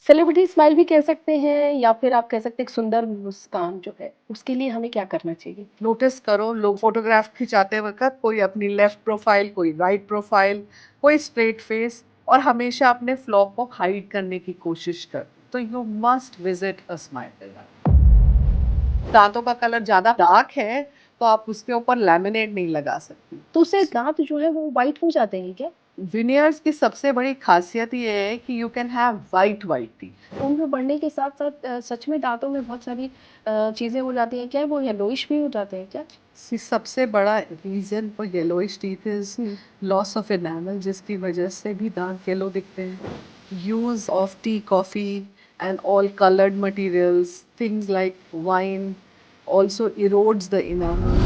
Celebrity smile भी कह सकते हैं या फिर आप कह सकते हैं एक सुंदर मुस्कान जो है, उसके लिए हमें क्या करना चाहिए? नोटिस करो लोग फोटोग्राफ खिंचाते वक्त कोई अपनी लेफ्ट प्रोफाइल, कोई राइट प्रोफाइल, कोई स्ट्रेट फेस और हमेशा अपने फ्लॉ को हाइड करने की कोशिश कर। तो you must visit a smile. दांतों का कलर ज्यादा डार्क है तो आप उसके ऊपर लैमिनेट नहीं लगा सकती। तो उससे दाँत जो है वो व्हाइट हो जाते हैं क्या? विनियर्स की सबसे बड़ी खासियत ये है कि you can have white teeth. उम्र बढ़ने के साथ-साथ सच में दाँतों में बहुत सारी चीज़ें हो जाती हैं क्या? वो येलोइश भी हो जाते हैं क्या? सबसे बड़ा reason for yellowish teeth is hmm. Loss of enamel, जिसकी वजह से भी दांत येलो दिखते हैं। Use of tea, coffee and all coloured materials, things like wine also erodes the enamel।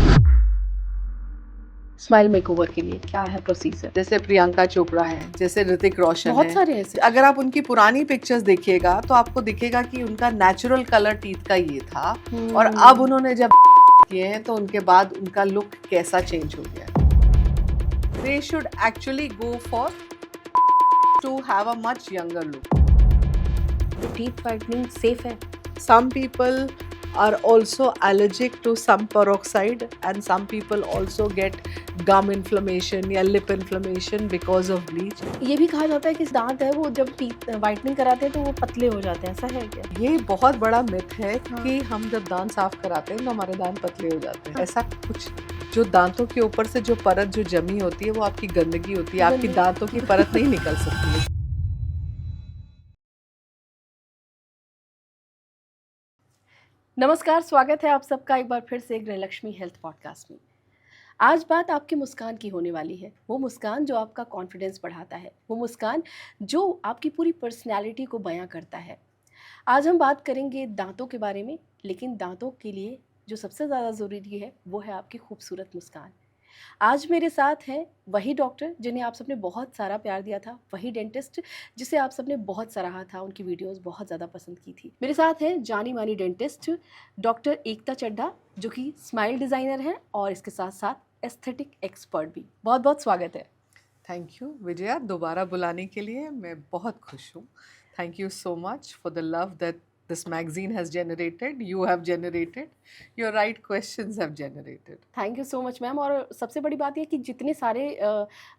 Smile makeover के लिए क्या है प्रोसीजर? जैसे प्रियंका चोपड़ा है, जैसे ऋतिक रोशन बहुत है। सारे ऐसे। अगर आप उनकी पुरानी पिक्चर्स देखिएगा तो आपको दिखेगा कि उनका नेचुरल कलर टीथ का ये था और अब उन्होंने जब किए हैं तो उनके बाद उनका लुक कैसा चेंज हो गया। They should actually go for to have a much younger look. तो टीथ व्हाइटनिंग सेफ है? Some people are also allergic to some peroxide and some people also get gum inflammation या lip inflammation because of bleach। ये भी कहा जाता है कि दाँत है वो जब टीथ व्हाइटनिंग कराते हैं तो वो पतले हो जाते हैं, ऐसा है क्या? ये बहुत बड़ा मिथ है हाँ। कि हम जब दांत साफ कराते हैं तो हमारे दांत पतले हो जाते हैं। ऐसा कुछ, जो दांतों के ऊपर से जो परत जो जमी होती है वो आपकी गंदगी होती है, आपकी दांतों की परत नहीं निकल सकती है। नमस्कार, स्वागत है आप सबका एक बार फिर से एक गृहलक्ष्मी हेल्थ पॉडकास्ट में। आज बात आपकी मुस्कान की होने वाली है। वो मुस्कान जो आपका कॉन्फिडेंस बढ़ाता है, वो मुस्कान जो आपकी पूरी पर्सनैलिटी को बयां करता है। आज हम बात करेंगे दांतों के बारे में, लेकिन दांतों के लिए जो सबसे ज़्यादा ज़रूरी है वो है आपकी खूबसूरत मुस्कान। आज मेरे साथ हैं वही डॉक्टर जिन्हें आप सबने बहुत सारा प्यार दिया था, वही डेंटिस्ट जिसे आप सबने बहुत सराहा था, उनकी वीडियोस बहुत ज़्यादा पसंद की थी। मेरे साथ हैं जानी मानी डेंटिस्ट डॉक्टर एकता चड्ढा, जो कि स्माइल डिज़ाइनर हैं और इसके साथ साथ एस्थेटिक एक्सपर्ट भी। बहुत बहुत स्वागत है। थैंक यू विजया, दोबारा बुलाने के लिए मैं बहुत खुश हूँ। Thank you so much for the love that this magazine has generated, you have generated, your right questions have generated. Thank you so much ma'am. और सबसे बड़ी बात ये कि जितने सारे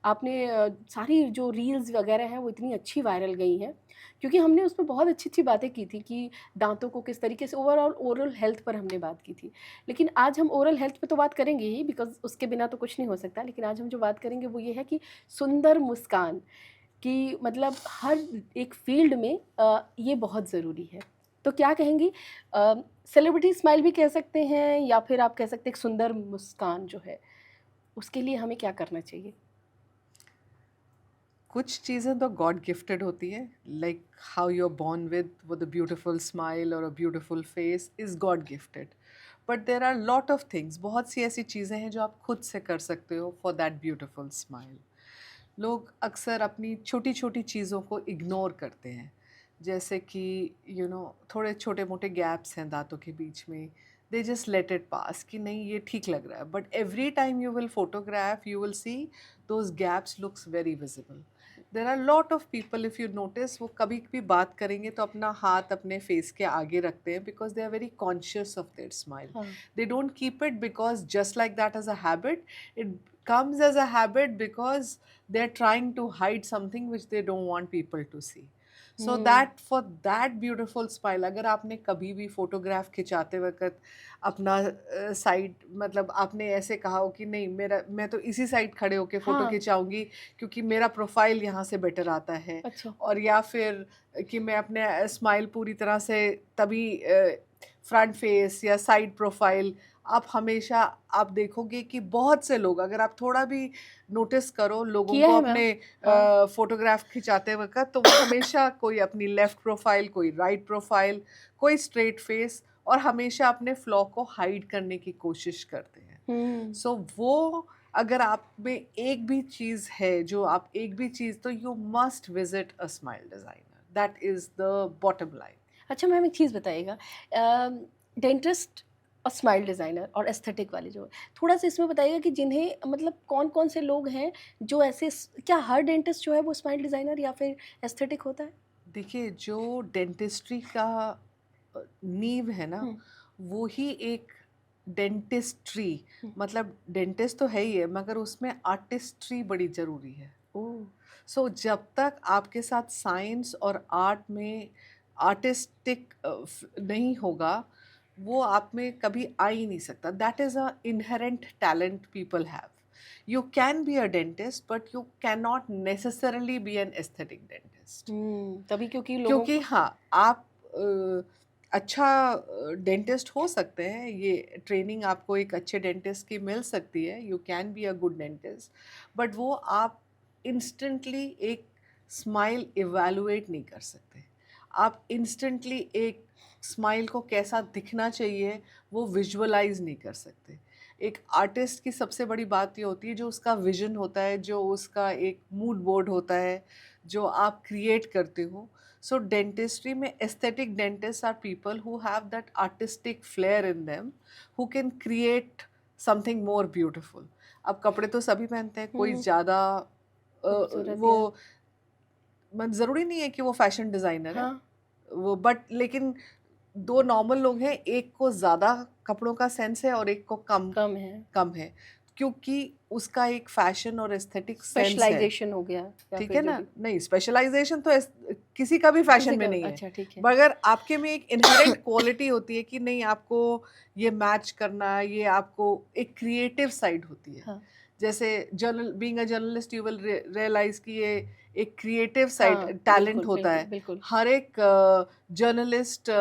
आपने सारी जो रील्स वगैरह हैं वो इतनी अच्छी वायरल गई हैं, क्योंकि हमने उसमें बहुत अच्छी अच्छी बातें की थी कि दांतों को किस तरीके से ओवरऑल ओरल हेल्थ पर हमने बात की थी। लेकिन आज हम ओरल हेल्थ पे तो बात करेंगे ही, बिकॉज उसके बिना तो कुछ नहीं हो सकता। लेकिन आज हम जो बात करेंगे वो ये है कि सुंदर मुस्कान कि मतलब हर एक फील्ड में ये बहुत ज़रूरी है। तो क्या कहेंगी, सेलिब्रिटी स्माइल भी कह सकते हैं या फिर आप कह सकते हैं एक सुंदर मुस्कान जो है, उसके लिए हमें क्या करना चाहिए? कुछ चीज़ें तो गॉड गिफ्टेड होती है, like how you are born with a beautiful smile और a beautiful face is God gifted. But there are lot of things, बहुत सी ऐसी चीज़ें हैं जो आप खुद से कर सकते हो फॉर दैट ब्यूटिफुल स्माइल। लोग अक्सर अपनी छोटी छोटी चीज़ों को इग्नोर करते हैं, जैसे कि थोड़े छोटे मोटे गैप्स हैं दांतों के बीच में, they just let it pass कि नहीं ये ठीक लग रहा है। But every time you will photograph you will see those gaps looks very visible. There are lot of people, if you notice, वो कभी भी बात करेंगे तो अपना हाथ अपने फेस के आगे रखते हैं because they are very conscious of their smile. हाँ। They don't keep it because just like that as a habit, it comes as a habit because they're trying to hide something which they don't want people to see. So that for that beautiful smile, अगर आपने कभी भी photograph खिंचाते वक्त अपना side, मतलब आपने ऐसे कहा हो कि नहीं मैं तो इसी साइड खड़े होके फ़ोटो हाँ। खिंचाऊंगी क्योंकि मेरा प्रोफाइल यहाँ से बेटर आता है, अच्छा। और या फिर कि मैं अपने स्माइल पूरी तरह से तभी फ्रंट फेस या साइड प्रोफाइल, आप हमेशा आप देखोगे कि बहुत से लोग, अगर आप थोड़ा भी नोटिस करो लोगों किया को है अपने मैम। हाँ। फोटोग्राफ खिंचाते वक्त, तो वो हमेशा कोई अपनी लेफ्ट प्रोफाइल, कोई राइट प्रोफाइल, कोई स्ट्रेट फेस और हमेशा अपने फ्लॉ को हाइड करने की कोशिश करते हैं। सो वो अगर आप में एक भी चीज़ है, जो आप एक भी चीज़, तो you must visit a smile designer, that is the bottom line. अच्छा मैम, एक चीज़ बताइएगा, डेंटिस्ट और स्माइल डिज़ाइनर और एस्थेटिक वाले जो थोड़ा सा इसमें बताइएगा कि जिन्हें मतलब कौन कौन से लोग हैं जो ऐसे क्या हर डेंटिस्ट जो है वो स्माइल डिज़ाइनर या फिर एस्थेटिक होता है? देखिए, जो डेंटिस्ट्री का नींव है ना, हम्म, वो ही एक डेंटिस्ट्री, हम्म, मतलब डेंटिस्ट तो है ही है, मगर उसमें आर्टिस्ट्री बड़ी ज़रूरी है। ओ, सो जब तक आपके साथ साइंस और आर्ट में आर्टिस्टिक नहीं होगा, वो आप में कभी आ ही नहीं सकता। That is a inherent talent people have. You can be a dentist but you can not necessarily be an aesthetic dentist. तभी क्योंकि लोगों क्योंकि को हाँ, आप अच्छा डेंटिस्ट हो सकते हैं, ये ट्रेनिंग आपको एक अच्छे डेंटिस्ट की मिल सकती है, you can be a good dentist, but वो आप इंस्टेंटली एक स्माइल इवैल्यूएट नहीं कर सकते। आप इंस्टेंटली एक स्माइल को कैसा दिखना चाहिए वो विजुअलाइज नहीं कर सकते। एक आर्टिस्ट की सबसे बड़ी बात ये होती है, जो उसका विजन होता है, जो उसका एक मूड बोर्ड होता है, जो आप क्रिएट करते हो। So dentistry में aesthetic dentists are people who have that artistic flair in them, who can create something more beautiful. अब कपड़े तो सभी पहनते हैं, कोई हम्म, ज़्यादा खूबसूरत वो या ज़रूरी नहीं है कि वो फैशन डिज़ाइनर है, हाँ, वो बट लेकिन दो नॉर्मल लोग हैं, एक को ज़्यादा कपड़ों का सेंस है और एक को कम कम है, कम है, क्योंकि उसका एक फैशन और एस्थेटिक सेंस है। स्पेशलाइजेशन हो गया या ठीक फिर है जो ना? भी नहीं, स्पेशलाइज़ेशन तो किसी का भी फैशन किसी में का, नहीं है। अच्छा ठीक है, मगर आपके में एक इन्हेरेंट क्वालिटी होती है कि नहीं, आपको ये मैच करना, ये आपको एक क्रिएटिव साइड होती है। हाँ, जैसे being a journalist you will realise कि ये एक क्रिएटिव साइड हाँ, टैलेंट बिल्कुल, होता बिल्कुल, है। बिल्कुल, हर एक जर्नलिस्ट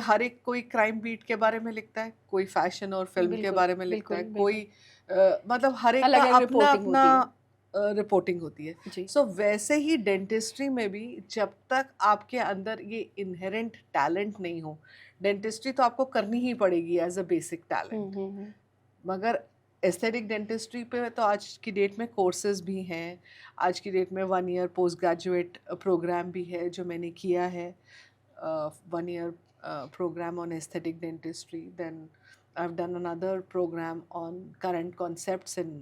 हर एक कोई क्राइम बीट के बारे में लिखता है, कोई फैशन और फ़िल्म के बिल्कुल, बारे में लिखता है, बिल्कुल, बिल्कुल, कोई मतलब हर एक का अलग-अलग रिपोर्टिंग अपना-अपना होती है, रिपोर्टिंग होती है। जी, सो वैसे ही डेंटिस्ट्री में भी जब तक आपके अंदर ये इन्हेरेंट टैलेंट नहीं हो, डेंटिस्ट्री तो आपको करनी ही पड़ेगी एज़ अ बेसिक टैलेंट। हुँ, मगर एस्थेटिक डेंटिस्ट्री पे तो आज की डेट में कोर्सेज़ भी हैं। आज की डेट में 1 ईयर पोस्ट ग्रेजुएट प्रोग्राम भी है जो मैंने किया है। 1 year program on aesthetic dentistry. Then I've done another program on current concepts in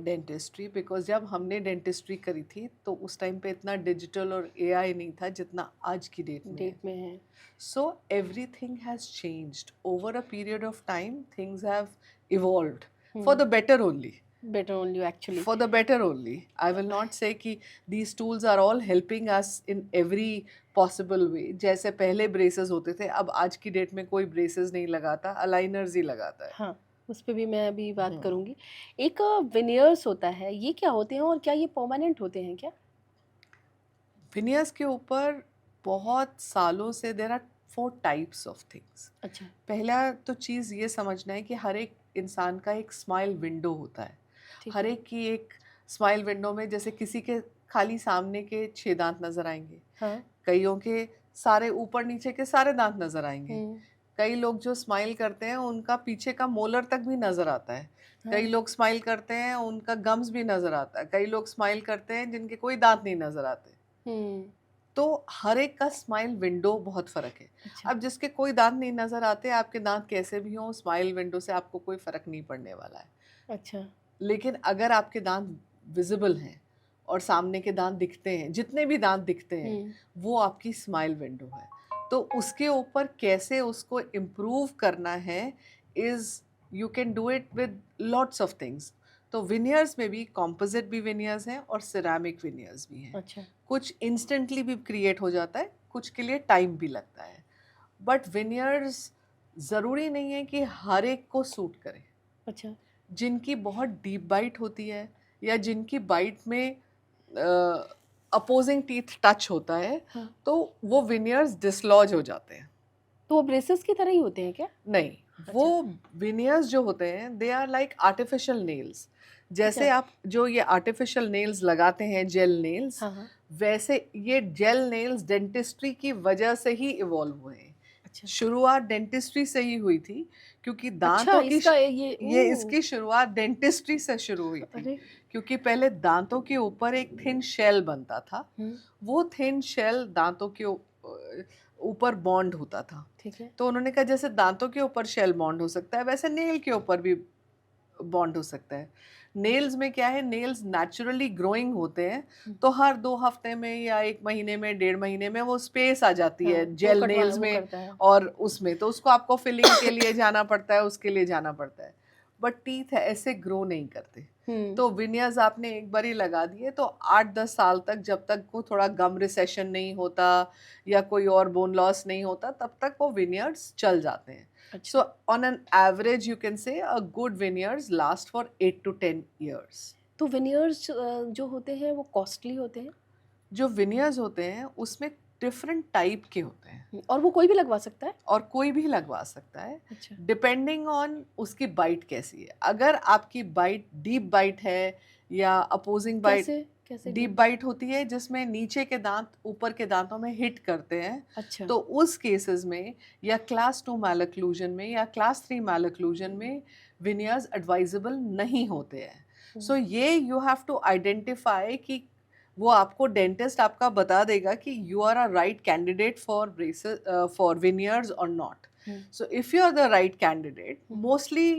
dentistry, because जब हमने डेंटिस्ट्री करी थी तो उस टाइम पे इतना डिजिटल और एआई नहीं था जितना आज की डेट में है। डेट में है, So everything has changed over a period of time. Things have evolved for the better only. Better only actually, For the better only. I will not say कि these tools are all helping us in every possible way. जैसे पहले braces होते थे, अब आज की date में कोई ब्रेसेस नहीं लगाता, अलाइनर्स ही लगाता है। हाँ, उस पे भी मैं अभी बात हम्म। करूँगी। एक विनियर्स होता है, ये क्या होते हैं और क्या ये परमानेंट होते हैं क्या? विनियर्स के ऊपर बहुत सालों से there are 4 types of things. अच्छा, पहला तो चीज़ ये समझना है कि हर एक इंसान का एक स्माइल विंडो होता है। ठीक हर है, एक की एक स्माइल विंडो में, जैसे किसी के खाली सामने के 6 दांत नज़र आएंगे, हाँ, कईयों के सारे ऊपर नीचे के सारे दांत नज़र आएंगे। हुँ, कई लोग जो स्माइल करते हैं उनका पीछे का मोलर तक भी नज़र आता है। कई हाँ, लोग स्माइल करते हैं उनका गम्स भी नज़र आता है। कई लोग स्माइल करते हैं जिनके कोई दांत नहीं नज़र आते। हुँ, तो हर एक का स्माइल विंडो बहुत फ़र्क है। अच्छा, अब जिसके कोई दांत नहीं नज़र आते, आपके दांत कैसे भी हों, स्माइल विंडो से आपको कोई फ़र्क नहीं पड़ने वाला है। अच्छा, लेकिन अगर आपके दांत विजिबल हैं और सामने के दांत दिखते हैं, जितने भी दांत दिखते हैं, हुँ, वो आपकी स्माइल विंडो है। तो उसके ऊपर कैसे उसको इम्प्रूव करना है, is you can do it with lots of things. तो विनियर्स में भी कॉम्पोजिट भी विनियर्स हैं और सिरेमिक विनियर्स भी हैं। अच्छा, कुछ इंस्टेंटली भी क्रिएट हो जाता है, कुछ के लिए टाइम भी लगता है। बट विनियर्स ज़रूरी नहीं है कि हर एक को सूट करे। अच्छा, जिनकी बहुत डीप बाइट होती है या जिनकी बाइट में अपोजिंग टीथ टच होता है, हाँ, तो वो विनियर्स डिसलॉज हो जाते हैं। तो वो ब्रेसेस की तरह ही होते हैं क्या? नहीं, वो अच्छा, विनियर्स जो होते हैं they are like artificial nails. जैसे अच्छा, आप जो ये आर्टिफिशियल नेल्स लगाते हैं, जेल नेल्स, हाँ, हाँ, वैसे ये जेल नेल्स डेंटिस्ट्री की वजह से ही इवॉल्व हुए हैं। अच्छा, शुरुआत डेंटिस्ट्री से ही हुई थी, क्योंकि अच्छा दांतों की इसका ये ये ओह! इसकी शुरुआत डेंटिस्ट्री से शुरू हुई थी। अरे! क्योंकि पहले दांतों के ऊपर एक थिन शेल बनता था, हुँ, वो थिन शेल दांतों के ऊपर बॉन्ड होता था। ठीक है, तो उन्होंने कहा जैसे दांतों के ऊपर शेल बॉन्ड हो सकता है, वैसे नेल के ऊपर भी बॉन्ड हो सकता है। नेल्स में क्या है, नेल्स नेचुरली ग्रोइंग होते हैं, तो हर 2 हफ्ते में या 1 महीने में, 1.5 महीने में वो स्पेस आ जाती हाँ, है वो जेल कटवा नेल्स वो में करता है। और उसमें, तो उसको आपको फिलिंग के लिए जाना पड़ता है, उसके लिए जाना पड़ता है। बट टीथ ऐसे ग्रो नहीं करते। तो विनियर्स आपने एक बार ही लगा दिए तो 8-10 साल तक, जब तक वो थोड़ा गम रिसेशन नहीं होता या कोई और बोन लॉस नहीं होता, तब तक वो विनियर्स चल जाते हैं। अच्छा। So on an average, you can say a good veneers last for 8 to 10 years. तो विनियर्स जो होते हैं वो कॉस्टली होते हैं? जो विनियर्स होते हैं उसमें डिफरेंट टाइप के होते हैं और वो कोई भी लगवा सकता है? और कोई भी लगवा सकता है, अच्छा। डिपेंडिंग ऑन उसकी बाइट कैसी है। अगर आपकी बाइट डीप बाइट है या अपोजिंग बाइट, कैसे कैसे डीप बाइट होती है जिसमें नीचे के दांत ऊपर के दांतों में हिट करते हैं, अच्छा। तो उस केसेस में या क्लास 2 मैलक्लूजन में या क्लास 3 मैलक्लूजन में विनियर्स एडवाइजेबल नहीं होते हैं। सो ये यू हैव टू आइडेंटिफाई कि वो आपको डेंटिस्ट आपका बता देगा कि you are a right candidate for braces for veneers और not. So if you are the right candidate, mostly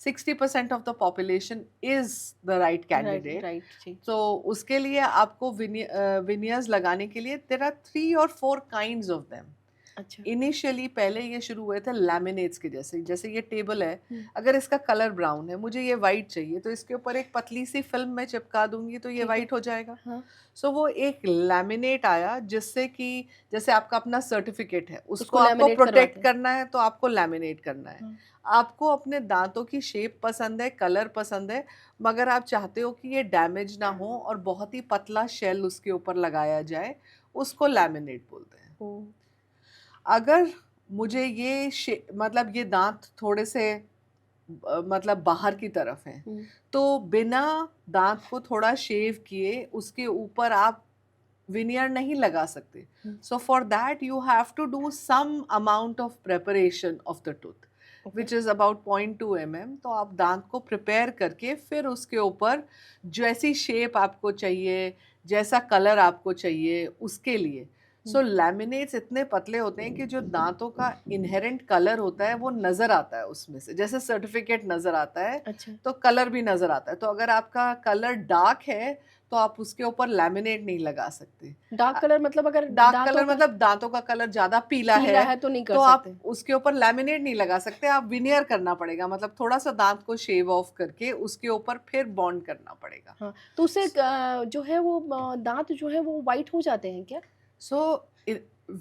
60% of the population is the right candidate. Right ji. तो उसके लिए आपको विनियर्स लगाने के लिए there are 3 or 4 kinds of them. अच्छा। Initially पहले ये शुरू हुए थे लैमिनेट्स के जैसे, जैसे ये टेबल है, अगर इसका कलर ब्राउन है, मुझे ये वाइट चाहिए, तो इसके ऊपर एक पतली सी फिल्म में चिपका दूंगी तो ये ठीक है। वाइट हो जाएगा। हाँ। सो वो एक लैमिनेट आया जिससे कि जैसे आपका अपना सर्टिफिकेट है, उसको उसको आपको लैमिनेट करवाते प्रोटेक्ट हैं। करना है तो आपको लैमिनेट करना है। हाँ। आपको अपने दांतों की शेप पसंद है, कलर पसंद है, मगर आप चाहते हो कि ये डैमेज ना हो और बहुत ही पतला शेल उसके ऊपर लगाया जाए, उसको लैमिनेट बोलते हैं। ओ, अगर मुझे ये मतलब ये दांत थोड़े से मतलब बाहर की तरफ हैं, तो बिना दांत को थोड़ा शेव किए उसके ऊपर आप विनियर नहीं लगा सकते। So for that you have to do some amount of preparation of the tooth which is about 0.2 mm। तो आप दांत को प्रिपेयर करके फिर उसके ऊपर जैसी शेप आपको चाहिए, जैसा कलर आपको चाहिए, उसके लिए सो लैमिनेट्स इतने पतले होते हैं कि जो दांतों का इनहेरेंट कलर होता है वो नज़र आता है उसमें से, जैसे सर्टिफिकेट नज़र आता है अच्छा। तो कलर भी नज़र आता है। तो अगर आपका कलर डार्क है तो आप उसके ऊपर लैमिनेट नहीं लगा सकते। डार्क कलर मतलब अगर डार्क दांतों कलर का मतलब दांतों का कलर ज़्यादा पीला पीला है है तो नहीं कर तो आप सकते। उसके ऊपर लैमिनेट नहीं लगा सकते, आप विनियर करना पड़ेगा, मतलब थोड़ा सा दांत को शेव ऑफ करके उसके ऊपर फिर बॉन्ड करना पड़ेगा। हाँ, तो उससे जो है वो दांत जो है वो वाइट हो जाते हैं क्या? सो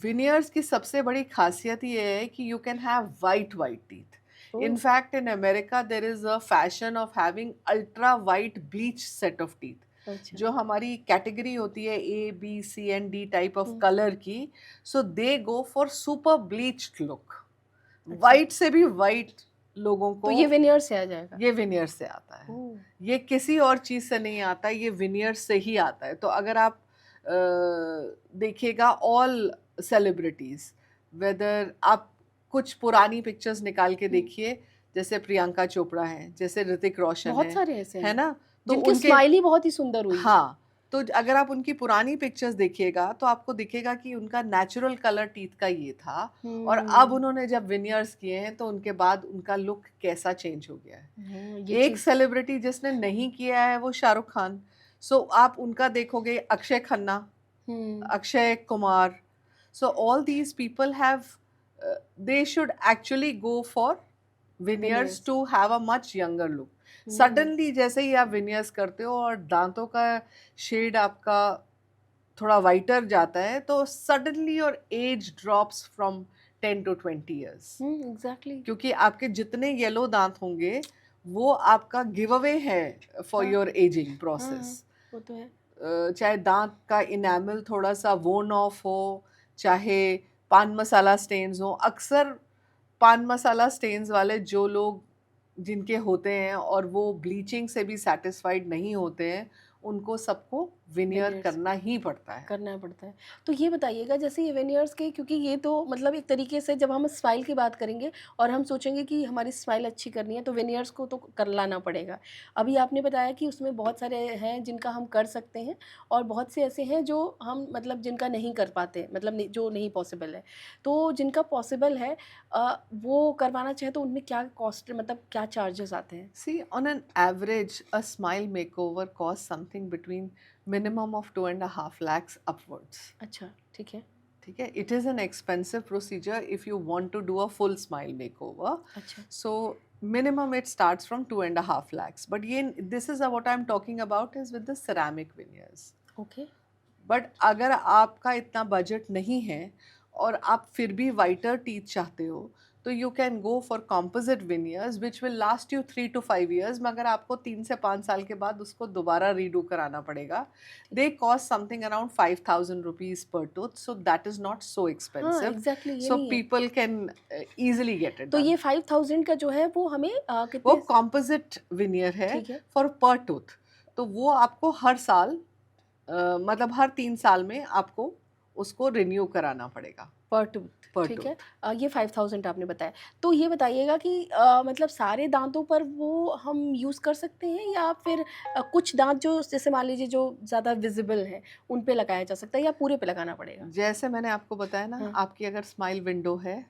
विनियर्स की सबसे बड़ी खासियत ये है कि you can have white teeth. Oh. In fact, in America, there is a fashion of having ultra white bleach set of teeth. अच्छा। जो हमारी कैटेगरी होती है A, B, C and D type of colour की, so they go for super bleached look. White से भी white लोगों तो को ये विनियर से आ जाएगा? ये विनियर से आता है। ओह। ये किसी और चीज़ से नहीं आता, ये विनियर से ही आता है। तो अगर आप देखिएगा ऑल सेलिब्रिटीज़, वेदर आप कुछ पुरानी पिक्चर्स निकाल के देखिए, जैसे प्रियंका चोपड़ा हैं, जैसे ऋतिक रोशन बहुत है, सारे ऐसे है हैं ना? तो जिनकी उनके स्माइल ही बहुत ही सुंदर हुई। हाँ, तो अगर आप उनकी पुरानी पिक्चर्स देखिएगा तो आपको दिखेगा कि उनका नेचुरल कलर टीथ का ये था और अब उन्होंने जब विनियर्स किए हैं तो उनके बाद उनका लुक कैसा चेंज हो गया है। ये एक सेलिब्रिटी जिसने नहीं किया है वो शाहरुख खान। सो आप उनका देखोगे, Akshay Khanna, Akshay Kumar, so all these people have they should actually go for veneers to have a much younger look. Suddenly जैसे ही आप विनियर्स करते हो और दांतों का शेड आपका थोड़ा वाइटर जाता है तो suddenly your age drops from 10 to 20 years। Exactly. क्योंकि आपके जितने येलो दांत होंगे वो आपका गिव अवे है फॉर योर एजिंग प्रोसेस। वो तो है। चाहे दांत का इनेमल थोड़ा सा वोन ऑफ हो, चाहे पान मसाला स्टेन्स हो, अक्सर पान मसाला स्टेन्स वाले जो लोग जिनके होते हैं और वो ब्लीचिंग से भी सेटिस्फाइड नहीं होते हैं, उनको सबको विनियर Veneers करना ही पड़ता है। करना पड़ता है। तो ये बताइएगा जैसे ये वेनियर्स के, क्योंकि ये तो मतलब एक तरीके से जब हम स्माइल की बात करेंगे और हम सोचेंगे कि हमारी स्माइल अच्छी करनी है तो वेनियर्स को तो कर लाना पड़ेगा। अभी आपने बताया कि उसमें बहुत सारे हैं जिनका हम कर सकते हैं और बहुत से ऐसे हैं जो हम मतलब जिनका नहीं कर पाते, मतलब जो नहीं पॉसिबल है। तो जिनका पॉसिबल है वो करवाना चाहे तो उनमें क्या कॉस्ट, मतलब क्या चार्जेस आते हैं? See, on an average, a smile makeover costs something between minimum of 2.5 lakhs upwards. अच्छा, ठीक है। ठीक है, it is an expensive procedure if you want to do a full smile makeover. अच्छा। So minimum it starts from 2.5 lakhs. But ये this is what I'm talking about is with the ceramic veneers. Okay. But अगर आपका इतना budget नहीं है और आप फिर भी वाइटर टीथ चाहते हो तो you can go for composite veneers which will last you 3 to 5 years, मगर आपको 3 से 5 साल के बाद उसको दोबारा रीडू कराना पड़ेगा. They cost something around 5,000 rupees per tooth, so that is not so हाँ, expensive. एग्ज़ैक्टली ये So नहीं है। people can easily get it तो done. ये 5000 का जो है वो हमें वो कितने? कॉम्पोजिट विनियर है ठीक है। फॉर पर टूथ. तो वो आपको हर साल मतलब हर 3 साल में आपको उसको रिन्यू कराना पड़ेगा पर टूथ, पर ठीक है। टूथ. ये 5000 आपने बताया। तो ये बताइएगा कि मतलब सारे दाँतों पर वो हम यूज़ कर सकते हैं या फिर कुछ दाँत जो जैसे मान लीजिए जो ज़्यादा विज़िबल हैं, उन पे लगाया जा सकता है या पूरे पे लगाना पड़ेगा? जैसे मैंने आपको बताया ना, हाँ। आपकी अगर स्माइल विंडो है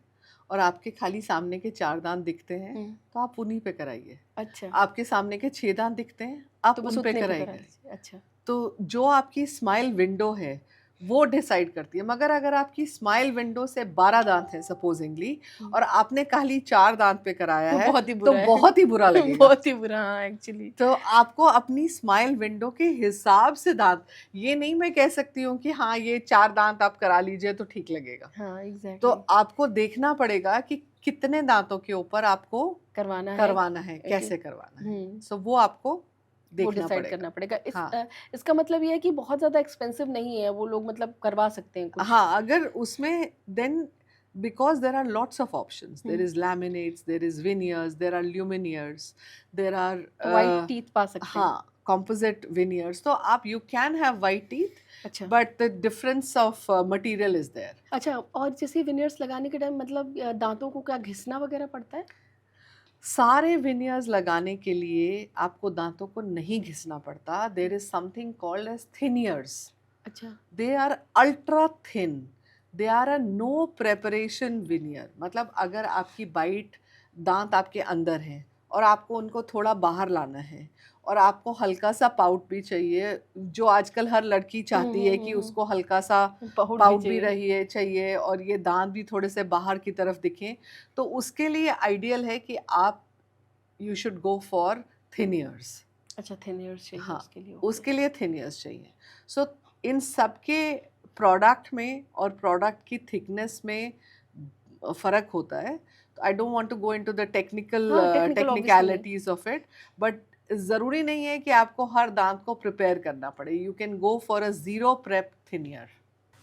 और आपके खाली सामने के 4 दांत दिखते हैं हुँ। तो आप उन्हीं पे कराइए. अच्छा, आपके सामने के 6 दांत दिखते हैं, आप तो बस उन पे उतने पे करा कराइए. लीजिए। अच्छा। तो जो आपकी स्माइल विंडो है वो डिसाइड करती है. मगर अगर आपकी स्माइल विंडो से 12 दांत है सपोजिंगली हुँ। और आपने खाली 4 दांत पे कराया तो है बहुत ही तो बुरा है। बहुत ही बुरा लगेगा. बहुत ही बुरा, हाँ, एक्चुअली। तो आपको अपनी स्माइल विंडो के हिसाब से दांत, ये नहीं मैं कह सकती हूँ कि हाँ ये 4 दांत आप करा लीजिए तो ठीक लगेगा. हाँ, तो एग्ज़ैक्टली। आपको देखना पड़ेगा कि कितने दांतों के ऊपर आपको करवाना है करवाना है, कि कैसे करवाना है. हुँ। सो वो आपको वो देखना डिसाइड पड़ेगा. करना पड़ेगा। हाँ. इसका मतलब ये है कि बहुत ज़्यादा एक्सपेंसिव नहीं है, वो लोग मतलब करवा सकते हैं कुछ। हाँ, अगर उसमें then because there are lots of options. There hmm. is laminates, there is veneers, there are lumineers, there are white teeth पा सकते हैं। हाँ composite veneers. तो आप you can have white teeth, अच्छा। but the difference of material is there. अच्छा, और जैसे विनियर्स लगाने के टाइम मतलब दाँतों को क्या घिसना वगैरह पड़ता है? सारे विनियर्स लगाने के लिए आपको दांतों को नहीं घिसना पड़ता. There is something called as veneers. अच्छा। They are ultra thin. They are a no preparation veneer. मतलब अगर आपकी बाइट दांत आपके अंदर हैं और आपको उनको थोड़ा बाहर लाना है और आपको हल्का सा पाउट भी चाहिए, जो आजकल हर लड़की चाहती है कि उसको हल्का सा पाउट भी रहिए चाहिए और ये दांत भी थोड़े से बाहर की तरफ दिखें, तो उसके लिए आइडियल है कि आप यू शुड गो फॉर थिनियर्स. अच्छा, थिनियर्स चाहिए हाँ, उसके लिए, ओके। उसके लिए थिनियर्स चाहिए. सो इन सबके प्रोडक्ट में और प्रोडक्ट की थिकनेस में फ़र्क होता है. I don't want to go into the technical हाँ, टेक्निकल ऑब्वियसली है। टेक्निकलिटीज़ ऑफ इट, बट ज़रूरी नहीं है कि आपको हर दांत को प्रिपेयर करना पड़े. You can go for a zero prep veneer.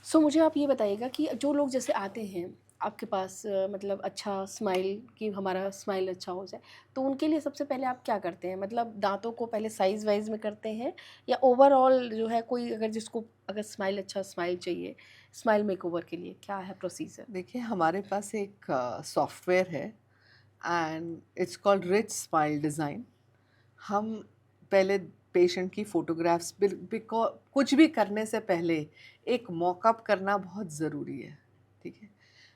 So मुझे आप ये बताइएगा कि जो लोग जैसे आते हैं आपके पास मतलब अच्छा स्माइल कि हमारा स्माइल अच्छा हो जाए, तो उनके लिए सबसे पहले आप क्या करते हैं? मतलब दाँतों को पहले साइज़ वाइज़ में करते हैं या ओवरऑल जो है कोई अगर जिसको अगर स्माइल अच्छा स्माइल चाहिए, स्माइल मेकओवर के लिए क्या है प्रोसीजर? देखिए, हमारे पास एक सॉफ्टवेयर है and it's called rich smile design. हम पहले पेशेंट की फ़ोटोग्राफ्स कुछ भी करने से पहले एक मॉकअप करना बहुत ज़रूरी है. ठीक है.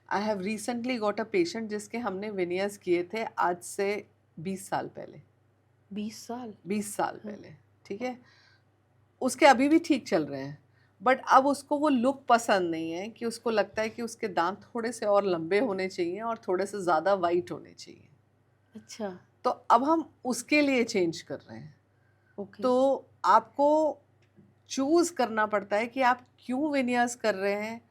I have recently got a patient जिसके हमने विनियर्स किए थे आज से 20 साल पहले. 20 साल? 20 साल हाँ। पहले. ठीक है. उसके अभी भी ठीक चल रहे हैं, बट अब उसको वो लुक पसंद नहीं है कि उसको लगता है कि उसके दांत थोड़े से और लंबे होने चाहिए और थोड़े से ज़्यादा वाइट होने चाहिए. अच्छा, तो अब हम उसके लिए चेंज कर रहे हैं. ओके। तो आपको चूज करना पड़ता है कि आप क्यों विनियर्स कर रहे हैं,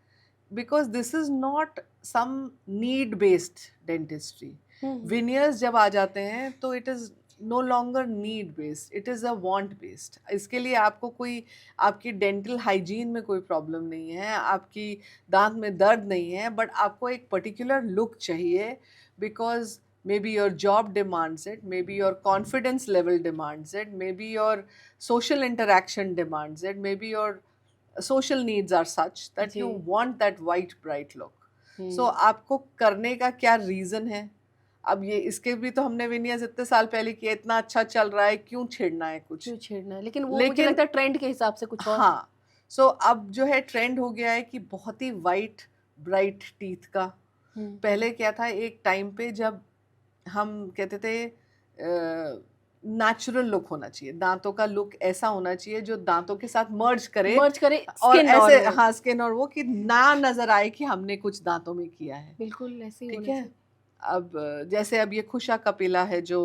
because this is not some need based dentistry. हुँ। विनियर्स जब आ जाते हैं तो it is no longer need based, it is a want based. इसके लिए आपको कोई आपकी डेंटल हाइजीन में कोई प्रॉब्लम नहीं है, आपकी दांत में दर्द नहीं है, बट आपको एक पर्टिकुलर लुक चाहिए. Because maybe your job demands it, maybe your confidence level demands it, maybe your social interaction demands it, maybe your social needs are such that you जी want that white bright look. So hmm आपको करने का क्या reason है? अब ये इसके भी तो हमने विनियर्स इतने साल पहले किया, इतना अच्छा चल रहा है, क्यों छेड़ना है कुछ? क्यों छेड़ना है, लेकिन वो मुझे लेकिन लगता है ट्रेंड के हिसाब से कुछ और। हाँ, सो अब जो है ट्रेंड हो गया है कि बहुत ही वाइट ब्राइट टीथ का। पहले क्या था, एक टाइम पे जब हम कहते थे नेचुरल लुक होना चाहिए, दांतों का लुक ऐसा होना चाहिए जो दांतों के साथ मर्ज करे, मर्ज करे और स्किन ऐसे और हाँ स्किन, और वो कि ना नजर आए कि हमने कुछ दांतों में किया है। बिल्कुल ऐसे ही ठीक होना है। चाहिए। अब जैसे अब ये खुशा कपिला है जो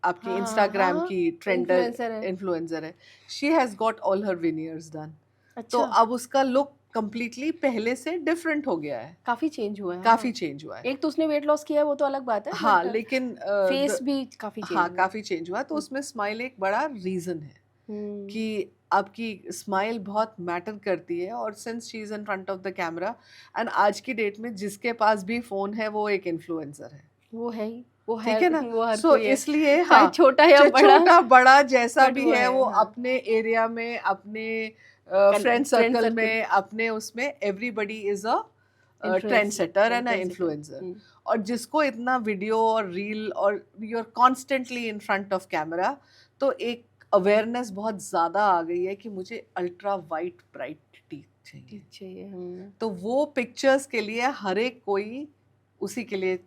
आपकी हाँ हाँ इंस्टाग्राम हाँ की ट्रेंडर इन्फ्लुएंसर है। इन्फ्लुएंसर है, she has got all her veneers done. तो अच्छा अब उसका लुक कंप्लीटली पहले से डिफरेंट हो गया है, काफी चेंज हुआ है काफी हाँ। चेंज हुआ है। एक तो उसने वेट लॉस किया है वो तो अलग बात है, हाँ, बट लेकिन फेस भी काफी हाँ चेंज हुआ है। काफी चेंज हुआ, तो उसमें स्माइल एक बड़ा रीजन है हम्म कि आपकी स्माइल बहुत मैटर करती है। और since she is in front of the camera, and आज की डेट में जिसके पास भी फोन है वो एक इन्फ्लुएंसर है। वो है ही, वो है, ठीक है ना? वो हर सो कोई है, इसलिए चाहे हाँ, छोटा या चाहे बड़ा, छोटा बड़ा जैसा बट भी वो है, है वो हाँ। अपने एरिया में, अपने फ्रेंड फ्रेंड सर्कल सर्कल में, अपने उसमें everybody is a trend influence setter and a trend influencer. और जिसको इतना वीडियो और रील और you are constantly in front of camera, तो एक अवेयरनेस बहुत ज़्यादा आ गई है कि मुझे अल्ट्रा वाइट ब्राइट टीथ चाहिए। चाहिए। तो वो पिक्चर्स के लिए हर एक कोई उसी के लिए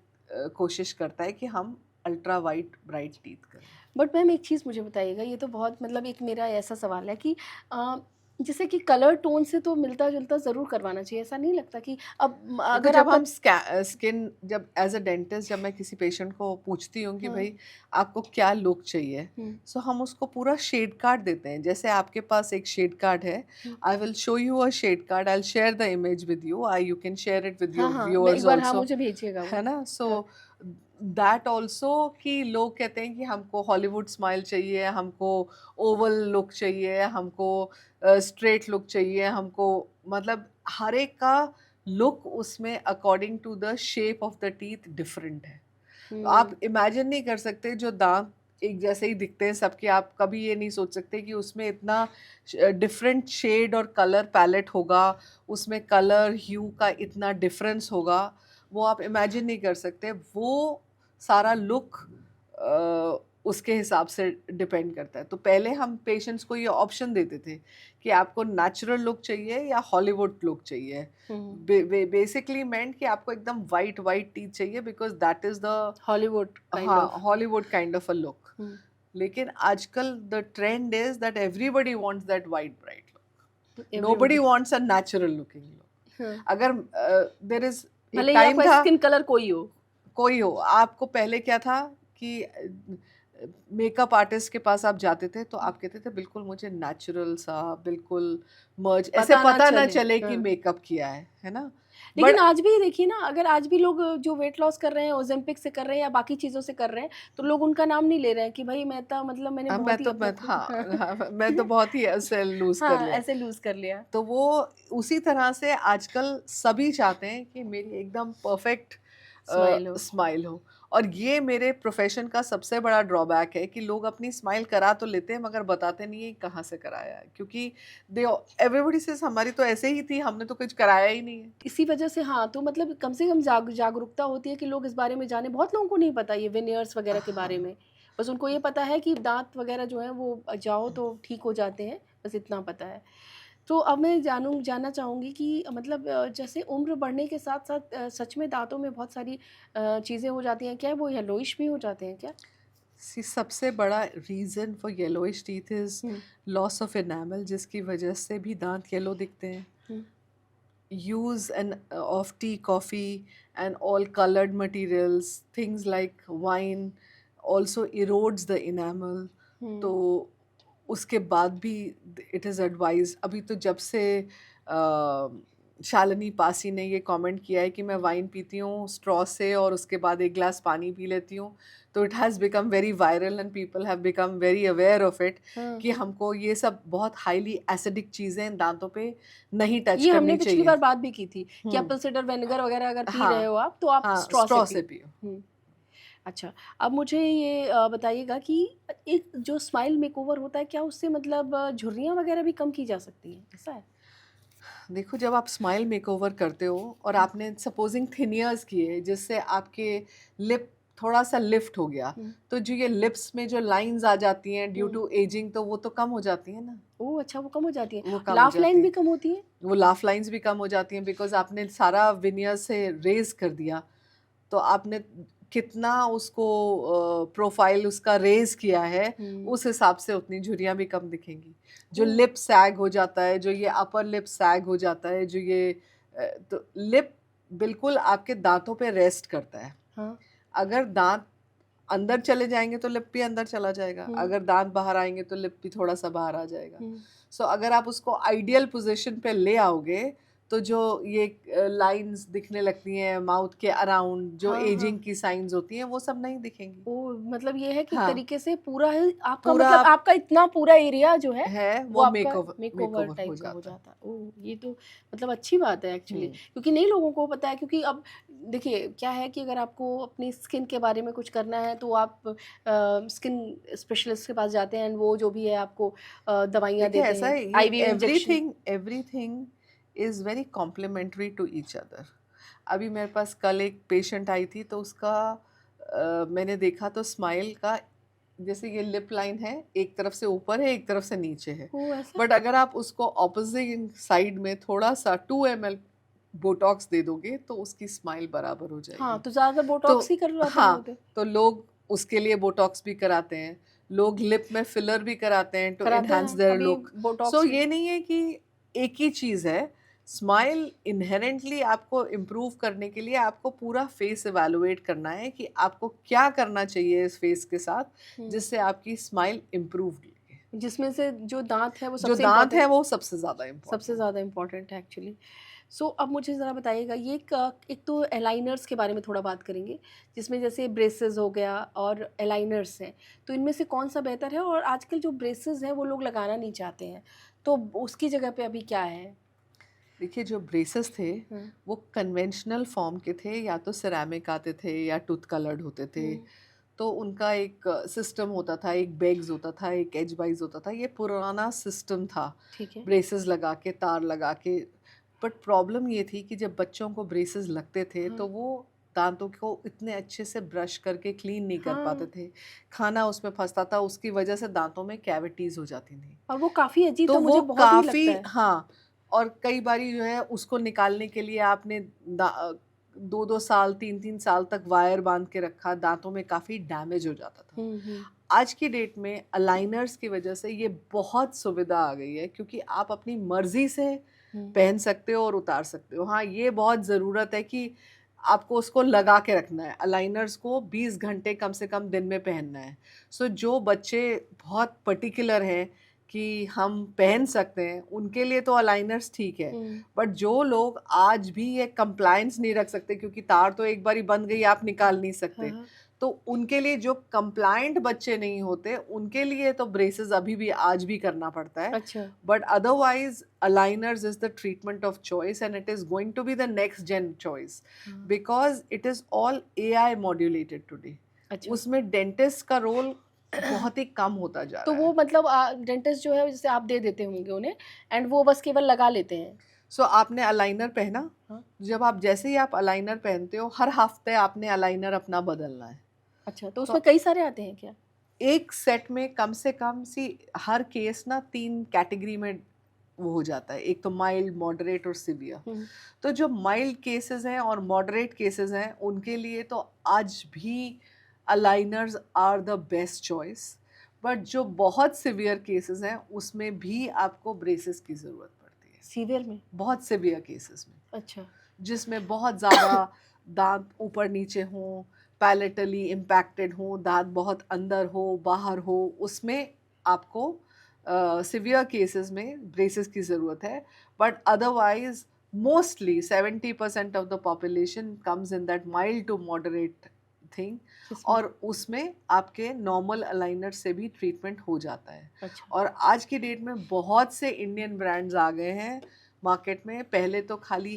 कोशिश करता है कि हम अल्ट्रा वाइट ब्राइट टीथ करें। बट मैम एक चीज़ मुझे बताइएगा, ये तो बहुत मतलब एक मेरा ऐसा सवाल है कि जैसे कि कलर टोन से तो मिलता जुलता ज़रूर करवाना चाहिए, ऐसा नहीं लगता कि अब देखो, अगर जब आपका हम स्किन, जब एज अ डेंटिस्ट जब मैं किसी पेशेंट को पूछती हूँ कि हाँ भाई आपको क्या लुक चाहिए, सो हम उसको पूरा शेड कार्ड देते हैं। जैसे आपके पास एक शेड कार्ड है, I will show you a shade card, I will share the image with you, I you can share it with हाँ योर हाँ एक व्यूअर्स बार हाँ ऑल्सो, मुझे भेजिएगा है वो। ना? सो हाँ दैट ऑल्सो कि लोग कहते हैं कि हमको हॉलीवुड स्माइल चाहिए, हमको ओवल लुक चाहिए, हमको स्ट्रेट लुक चाहिए, हमको मतलब हर एक का लुक उसमें according to the shape of the teeth different है। तो आप इमेजिन नहीं कर सकते, जो दांत एक जैसे ही दिखते हैं सबके, आप कभी ये नहीं सोच सकते कि उसमें इतना डिफरेंट शेड और कलर पैलेट होगा, उसमें कलर ह्यू का इतना डिफरेंस होगा, वो आप इमेजिन नहीं कर सकते। वो सारा लुक उसके हिसाब से डिपेंड करता है। तो पहले हम पेशेंट्स को ये ऑप्शन देते थे कि आपको नेचुरल लुक चाहिए या हॉलीवुड लुक चाहिए। बेसिकली मेंट कि आपको एकदम वाइट वाइट टीथ चाहिए, because that is the Hollywood kind हाँ of. Hollywood kind of a look. लेकिन आजकल the trend is that everybody wants that white bright look, nobody wants a natural looking look. अगर there is एक भले ही time आपका था, skin colour कोई हो। कोई हो, आपको पहले क्या था कि मेकअप आर्टिस्ट के पास आप जाते थे तो आप कहते थे बिल्कुल मुझे नेचुरल सा, बिल्कुल मर्ज, ऐसे पता ना चले कि मेकअप किया है ना? लेकिन आज भी देखिए ना, अगर आज भी लोग जो वेट लॉस कर रहे हैं ओजेम्पिक से कर रहे हैं या बाकी चीज़ों से कर रहे हैं, तो लोग उनका नाम नहीं ले रहे हैं कि भाई मैं तो मतलब मैंने बहुत ही अपने को हाँ, मैं तो बहुत ही ऐसे लूज कर हाँ लिया, ऐसे लूज कर लिया। तो वो उसी तरह से आजकल सभी चाहते हैं कि मेरी एकदम परफेक्ट स्माइल हो। स्माइल हो। और ये मेरे प्रोफेशन का सबसे बड़ा ड्रॉबैक है कि लोग अपनी स्माइल करा तो लेते हैं मगर बताते नहीं है कहाँ से कराया है, क्योंकि दे एवरीबडी से हमारी तो ऐसे ही थी, हमने तो कुछ कराया ही नहीं है। इसी वजह से हाँ, तो मतलब कम से कम जागरूकता होती है कि लोग इस बारे में जाने। बहुत लोगों को नहीं पता ये विनियर्स वगैरह के बारे हाँ, में, बस उनको ये पता है कि दांत वगैरह जो है वो जाओ तो ठीक हो जाते हैं, बस इतना पता है। तो अब मैं जानना चाहूँगी कि मतलब जैसे उम्र बढ़ने के साथ साथ सच में दांतों में बहुत सारी चीज़ें हो जाती हैं क्या? वो येलोइश भी हो जाते हैं क्या? सबसे बड़ा reason for yellowish teeth is hmm loss of enamel, जिसकी वजह से भी दांत येलो दिखते हैं। हम्म use of tea, coffee and all colored materials, things like wine also erodes the enamel. हम्म तो उसके बाद भी it is advised, अभी तो जब से शालिनी पासी ने ये कमेंट किया है कि मैं वाइन पीती हूँ स्ट्रॉ से और उसके बाद एक ग्लास पानी पी लेती हूँ, तो it has become very viral and people have become very aware of it हाँ कि हमको ये सब बहुत हाईली एसिडिक चीज़ें दांतों पे नहीं टच ये हमने करनी पिछली चाहिए। बार बात भी की थी कि हम्म, एप्पल साइडर विनेगर वगैरह अगर पी रहे हाँ हो आप तो आप हाँ, स्ट्रॉ स्ट्रॉ से से पियो। पियो। अच्छा, अब मुझे ये बताइएगा कि एक जो स्माइल मेकओवर होता है, क्या उससे मतलब झुर्रियाँ वगैरह भी कम की जा सकती हैं? ऐसा है? देखो, जब आप स्माइल मेकओवर करते हो और हुँ, आपने सपोजिंग थिनियर्स किए जिससे आपके लिप थोड़ा सा लिफ्ट हो गया, हुँ, तो जो ये लिप्स में जो लाइंस आ जाती हैं ड्यू हुँ। टू एजिंग, तो वो तो कम हो जाती हैं ना। ओह! अच्छा, वो कम हो जाती हैं। वो कम हो लाफ़ जाती लाइन हैं। भी कम होती है? वो लाफ लाइंस भी कम हो जाती हैं बिकॉज आपने सारा विनियर से रेज कर दिया। तो आपने कितना उसको प्रोफाइल उसका रेज किया है, हुँ। उस हिसाब से उतनी झुर्रियाँ भी कम दिखेंगी। जो ओह! लिप सैग हो जाता है, जो ये अपर लिप सैग हो जाता है, जो ये तो लिप बिल्कुल आपके दांतों पे रेस्ट करता है। हाँ। अगर दांत अंदर चले जाएंगे तो लिप भी अंदर चला जाएगा, हुँ, अगर दांत बाहर आएंगे तो लिप भी थोड़ा सा बाहर आ जाएगा। हुँ। सो अगर आप उसको आइडियल पोजीशन पे ले आओगे, तो जो ये लाइंस दिखने लगती हैं माउथ के अराउंड, जो हाँ, हाँ। एजिंग की साइंस होती हैं, वो सब नहीं दिखेंगी। ओह! मतलब ये है कि एक हाँ, तरीके से पूरा ही आपका पूरा मतलब आपका इतना पूरा एरिया जो है वो वो आपका मेकओवर मेकओवर मेकओवर टाइप हो का हो जाता है। जाता है। ओह! ये तो मतलब अच्छी बात है एक्चुअली, हुँ। क्योंकि नहीं लोगों को पता है, क्योंकि अब देखिए क्या है कि अगर आपको अपनी स्किन के बारे में कुछ करना है तो आप स्किन स्पेशलिस्ट के पास जाते हैं एंड वो जो भी है आपको दवाइयाँ देखिए, देते ऐसा हैं, है, ये IV injection. Everything everything is very complementary to each other. अभी मेरे पास कल एक पेशेंट आई थी, तो उसका मैंने देखा तो स्माइल का, जैसे ये लिप लाइन है, एक तरफ से ऊपर है, एक तरफ से नीचे है। ओह! ऐसा? बट अगर आप उसको ऑपोजिट साइड में थोड़ा-सा 2 ml बोटॉक्स दे दोगे, तो उसकी स्माइल बराबर हो हाँ, जाएगी। तो ज़्यादातर तो बोटॉक्स ही करवाते हैं हाँ, लोग, तो लोग उसके लिए बोटॉक्स भी कराते हैं। लोग लिप में फिलर भी कराते हैं टू कराते एनहांस हैं, देयर अभी लुक। सो बोटॉक्स भी। ये नहीं है कि एक ही चीज़ है। स्माइल इन्हेरेंटली आपको इम्प्रूव करने के लिए आपको पूरा फेस इवैल्यूएट करना है कि आपको क्या करना चाहिए इस फेस के साथ, हुँ। जिससे आपकी स्माइल इम्प्रूव लगे। जिसमें से जो दाँत है वो जो सबसे दाँत है इम्पोर्टेंट, वो सबसे ज़्यादा सबसे इम्पोर्टेंट ज़्यादा इम्पोर्टेंट है एक्चुअली। सो अब मुझे ज़रा बताइएगा, ये एक तो अलाइनर्स के बारे में थोड़ा बात करेंगे, जिसमें जैसे ब्रेसेस हो गया और अलाइनर्स हैं, तो इनमें से कौन-सा बेहतर है? और आजकल जो ब्रेसेस हैं वो लोग लगाना नहीं चाहते हैं, तो उसकी जगह पे अभी क्या है? देखिए, जो ब्रेसेस थे, हुँ, वो कन्वेंशनल फॉर्म के थे, या तो सिरेमिक आते थे या टूथ कलर्ड होते थे। हुँ, तो उनका एक सिस्टम होता था, एक बैग्स होता था, एक एज वाइज होता था। ये पुराना सिस्टम था, ठीक है। ब्रेसेस लगा के, तार लगा के। बट प्रॉब्लम ये थी कि जब बच्चों को ब्रेसेस लगते थे, हाँ, तो वो दांतों को इतने अच्छे से ब्रश करके क्लीन नहीं कर पाते हाँ, थे। खाना उसमें फंसता था, उसकी वजह से दांतों में कैविटीज हो जाती थी। और वो काफ़ी अजीब तो था, वो मुझे बहुत ही लगता काफ़ी, है। हाँ, और कई बारी जो है उसको निकालने के लिए आपने 2-2 साल, 3-3 साल तक वायर बाँध के रखा, दाँतों में काफ़ी डैमेज हो जाता था। हुँ, हुँ, आज की डेट में अलाइनर्स की वजह से ये बहुत सुविधा आ गई है, क्योंकि आप अपनी मर्ज़ी से हुँ, पहन सकते हो और उतार सकते हो। हाँ, ये बहुत ज़रूरत है कि आपको उसको लगा के रखना है। अलाइनर्स को 20 घंटे कम से कम दिन में पहनना है। सो जो बच्चे बहुत पर्टिकुलर हैं कि हम पहन सकते हैं, उनके लिए तो अलाइनर्स ठीक है। हुँ, बट जो लोग आज भी ये कंप्लायंस नहीं रख सकते, क्योंकि तार तो एक बारी बंध गई, आप निकाल नहीं हाँ, सकते। हाँ। तो उनके लिए, जो कंप्लायंट बच्चे नहीं होते, उनके लिए तो ब्रेसेस अभी भी आज भी करना पड़ता है। अच्छा, But otherwise, aligners is the treatment of choice, and it is going to be the next gen choice हाँ, because it is all AI modulated today. अच्छा। उसमें डेंटिस्ट का रोल बहुत ही कम होता जा तो रहा वो है। मतलब डेंटिस्ट जो है जैसे आप दे देते होंगे उन्हें एंड वो बस केवल लगा लेते हैं। सो आपने अलाइनर पहना, हाँ, जब आप जैसे ही आप अलाइनर पहनते हो, हर हफ्ते आपने अलाइनर अपना बदलना है। अच्छा, तो तो उसमें कई सारे आते हैं क्या? एक सेट में कम से कम हर केस ना 3 कैटेगरी में वो हो जाता है। एक तो माइल्ड, मॉडरेट और सीवियर। हुँ, तो जो माइल्ड केसेस हैं और मॉडरेट केसेस हैं, उनके लिए तो आज भी aligners are the best choice. But जो बहुत सिवियर केसेस हैं, उसमें भी आपको ब्रेसेस की ज़रूरत पड़ती है। सीवियर में? बहुत सिवियर केसेस में, अच्छा, जिसमें बहुत ज़्यादा दांत ऊपर नीचे हों, पैलेटली इम्पैक्टेड हों, दांत बहुत अंदर हो, बाहर हो, उसमें आपको सिवियर केसेस में ब्रेसेस की ज़रूरत है। But otherwise mostly 70% of the population comes in that mild to moderate thing, किस्म। और उसमें आपके नॉर्मल अलाइनर से भी ट्रीटमेंट हो जाता है। अच्छा, और आज की डेट में बहुत से इंडियन ब्रांड्स आ गए हैं मार्केट में। पहले तो खाली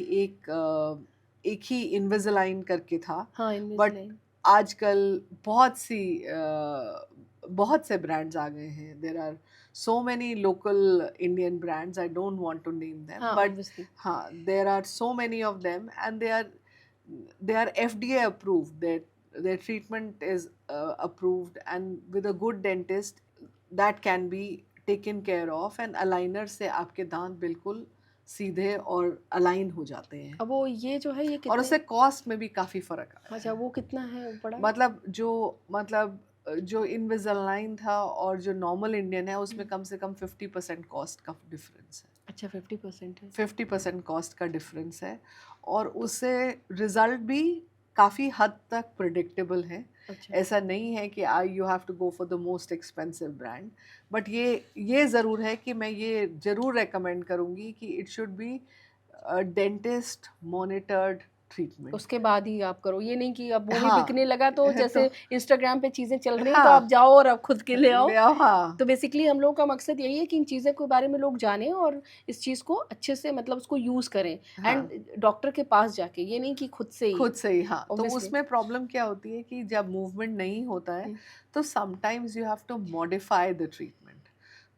एक ही इन्विसालाइन करके था, हाँ, बट इन्विजिलाइन। आजकल बहुत से ब्रांड्स आ गए हैं. There are so many local Indian brands. I don't want to name them, हाँ but obviously. there are so many of them, and they are FDA approved. Their treatment is approved, and with a good dentist, that can be taken care of. And aligner से आपके दांत बिल्कुल सीधे और align हो जाते हैं. अब वो ये जो है ये और कितने. उससे कॉस्ट में भी काफी फर्क आया अच्छा है. वो कितना है पड़ा. मतलब जो इनविजिलाइन था और जो नॉर्मल इंडियन है उसमें कम से कम 50% कॉस्ट का डिफरेंस है. अच्छा 50% है. 50% कॉस्ट का डिफरेंस है, और उससे रिजल्ट भी काफ़ी हद तक प्रिडिक्टेबल है. अच्छा ऐसा नहीं है कि you have to go for the most expensive brand, but ये ज़रूर है कि मैं ये ज़रूर रेकमेंड करूँगी कि it should be dentist monitored treatment. उसके बाद ही आप करो, ये नहीं कि अब वो भी हाँ. बिकने लगा तो जैसे तो इंस्टाग्राम पे चीज़ें चल रही हैं तो हाँ, आप जाओ और आप खुद के ले आओ. ले आओ. हाँ तो बेसिकली हम लोगों का मकसद यही है कि इन चीज़ों के बारे में लोग जानें और इस चीज़ को अच्छे से मतलब उसको यूज़ करें हाँ एंड डॉक्टर के पास जाके, ये नहीं कि खुद से ही. खुद से ही. हाँ, तो Obviously. उसमें प्रॉब्लम क्या होती है कि जब मूवमेंट नहीं होता है हम्म. तो sometimes you have to modify the treatment.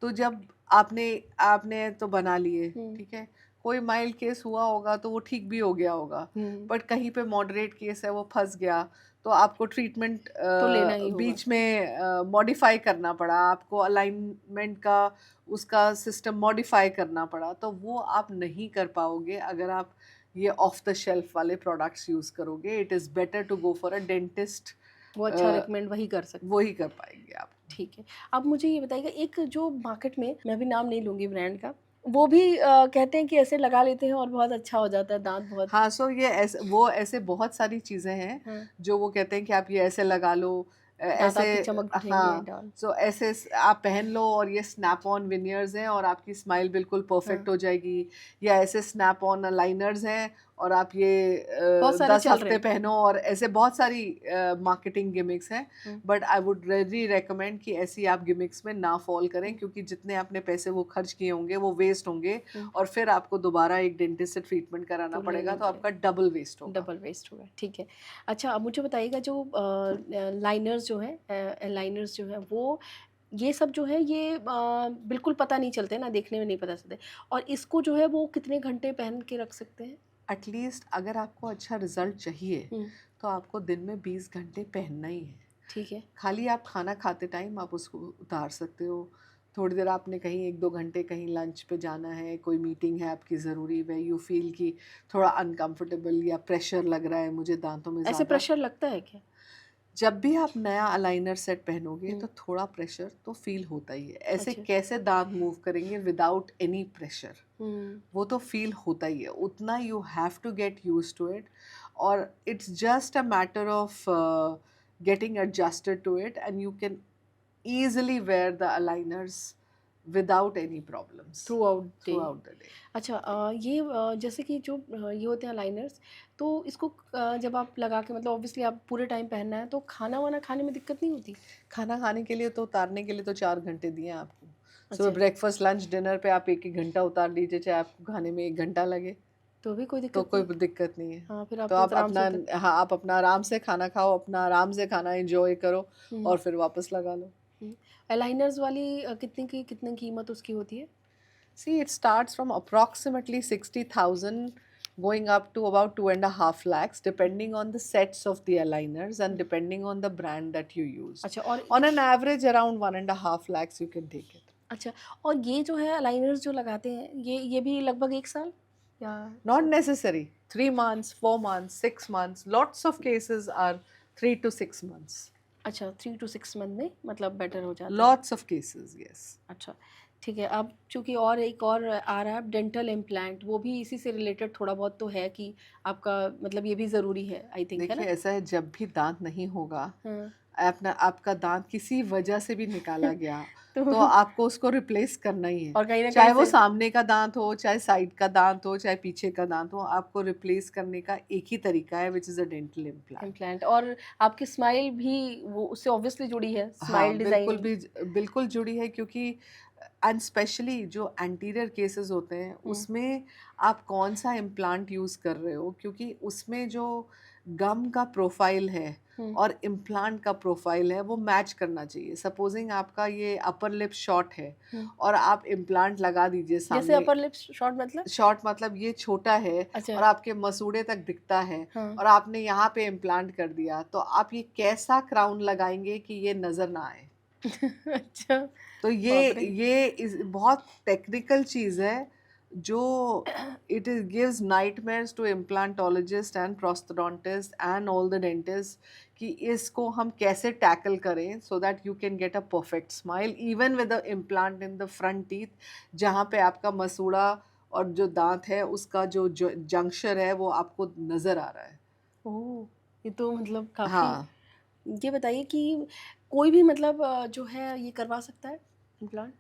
तो जब आपने आपने तो बना लिए, हम्म. ठीक है, कोई माइल्ड केस हुआ होगा तो वो ठीक भी हो गया होगा, हम्म. बट कहीं पे मॉडरेट केस है वो फंस गया, तो आपको ट्रीटमेंट तो लेना ही होगा. बीच में मॉडिफाई करना पड़ा, आपको अलाइनमेंट का उसका सिस्टम मॉडिफाई करना पड़ा, तो वो आप नहीं कर पाओगे अगर आप ये ऑफ द शेल्फ वाले प्रोडक्ट्स यूज़ करोगे. It is better to go for a dentist. वो अच्छा रिकमेंड वही कर सकते. वही कर पाएंगे आप. ठीक है. अब मुझे ये बताइएगा, एक जो मार्केट में, मैं भी नाम नहीं लूँगी ब्रांड का, वो भी कहते हैं कि ऐसे लगा लेते हैं और बहुत अच्छा हो जाता है दांत बहुत. हाँ, सो ये ऐसे बहुत सारी चीज़ें हैं हाँ, जो वो कहते हैं कि आप ये ऐसे लगा लो, दांत ऐसे. आपके चमक उठेंगे हाँ, एंड ऑल. सो ऐसे आप पहन लो और ये स्नैप ऑन विनियर्स हैं और आपकी स्माइल बिल्कुल परफेक्ट हाँ. हो जाएगी. या ऐसे स्नैप ऑन लाइनर्स हैं और आप ये बहुत सारे 10 चल रहे हफ्ते हैं. पहनो, और ऐसे बहुत सारी मार्केटिंग गिमिक्स हैं. Hmm. But I would really recommend कि ऐसी आप गिमिक्स में ना फॉल करें, क्योंकि जितने आपने पैसे वो खर्च किए होंगे वो वेस्ट होंगे, हम्म. और फिर आपको दोबारा एक डेंटिस्ट से ट्रीटमेंट कराना तो पड़ेगा, लेना तो आपका डबल वेस्ट होगा. डबल वेस्ट होगा. ठीक है. अच्छा अब मुझे बताइएगा, जो लाइनर्स जो है, लाइनर्स जो है वो, ये सब जो है ये बिल्कुल पता नहीं चलते ना, देखने में नहीं पता चलते, और इसको जो है वो कितने घंटे पहन के रख सकते हैं. एटलीस्ट अगर आपको अच्छा रिजल्ट चाहिए हम्म. तो आपको दिन में 20 घंटे पहनना ही है. ठीक है. खाली आप खाना खाते टाइम आप उसको उतार सकते हो. थोड़ी देर आपने कहीं 1-2 घंटे कहीं लंच पे जाना है, कोई मीटिंग है आपकी ज़रूरी, वे यू फील कि थोड़ा अनकंफर्टेबल या प्रेशर लग रहा है मुझे दांतों में ऐसे ज़्यादा. प्रेशर लगता है क्या. जब भी आप नया अलाइनर सेट पहनोगे हम्म. तो थोड़ा प्रेशर तो फील होता ही है. ऐसे अच्छा. कैसे दांत मूव करेंगे विदाउट एनी प्रेशर, हम्म. वो तो फील होता ही है. उतना you have to get use to it, और it's just a matter of getting adjusted to it, and you can easily wear the aligners without any problems throughout day. throughout the day. अच्छा ये जैसे कि जो ये होते हैं liners, तो इसको जब आप लगा के, मतलब ऑब्वियसली आप पूरे टाइम पहनना है, तो खाना वाना खाने में दिक्कत नहीं होती. खाना खाने के लिए तो उतारने के लिए तो 4 घंटे दिए हैं आपको. अच्छा. सुबह ब्रेकफास्ट लंच डिनर पे आप 1-1 घंटा उतार लीजिए, चाहे आपको खाने में 1 घंटा लगे, तो भी कोई तो दिक्कत कोई नहीं. दिक्कत नहीं है. हाँ फिर तो आप तो आप आराम से अपना हाँ आप अपना आराम से खाना खाओ, अपना आराम से खाना एंजॉय करो, और फिर वापस लगा लो. लाइनर्स वाली कितनी कीमत उसकी होती है. See, it starts from approximately 60,000 going up to about 2.5 lakhs, depending on the sets of the aligners and depending on the brand that you use. अच्छा. और On an average, around 1.5 lakhs you can take it. अच्छा, और ये जो है liners जो लगाते हैं, ये भी लगभग 1 साल या. Not necessary. 3 months, 4 months, 6 months. Lots of cases are 3 to 6 months. अच्छा 3 to 6 मंथ में मतलब बेटर हो जाता है. Lots of cases, yes. अच्छा ठीक है. अब चूंकि और एक और आ रहा है डेंटल इम्प्लांट, वो भी इसी से रिलेटेड थोड़ा बहुत तो है कि आपका मतलब ये भी ज़रूरी है, आई थिंक, है देखिए ना. ऐसा है, जब भी दांत नहीं होगा, हाँ. आपका दांत किसी वजह से भी निकाला गया, तो तो आपको उसको रिप्लेस करना ही है. और कहीं ना चाहे कहीं वो से सामने का दांत हो, चाहे साइड का दांत हो, चाहे पीछे का दांत हो, आपको रिप्लेस करने का एक ही तरीका है, which is a dental implant. Implant, और आपकी स्माइल भी वो उससे ऑब्वियसली जुड़ी है, हाँ स्माइल डिज़ाइन. बिल्कुल जुड़ी है, क्योंकि एंड स्पेशली जो एंटीरियर केसेस होते हैं उसमें आप कौन सा इम्प्लांट यूज़ कर रहे हो, क्योंकि उसमें जो गम का प्रोफाइल है और इम्प्लांट का प्रोफाइल है वो मैच करना चाहिए. सपोजिंग आपका ये अपर लिप शॉर्ट है और आप इम्प्लांट लगा दीजिए जैसे सामने. अपर लिप्स शॉर्ट मतलब? शॉर्ट मतलब ये छोटा है अच्छा. और आपके मसूड़े तक दिखता है हाँ. और आपने यहाँ पे इम्प्लांट कर दिया, तो आप ये कैसा क्राउन लगाएंगे कि ये नज़र ना आए. अच्छा. तो बाप रे. ये बहुत टेक्निकल चीज़ है जो it is gives nightmares to implantologist and prosthodontist and all the dentist कि इसको हम कैसे टैकल करें so that you can get a perfect smile even with the implant in the front teeth, जहाँ पे आपका मसूड़ा और जो दांत है उसका जो जंक्शन है वो आपको नज़र आ रहा है. ओह! ये तो मतलब काफ़ी. हाँ. ये बताइए कि कोई भी मतलब जो है ये करवा सकता है इम्प्लांट?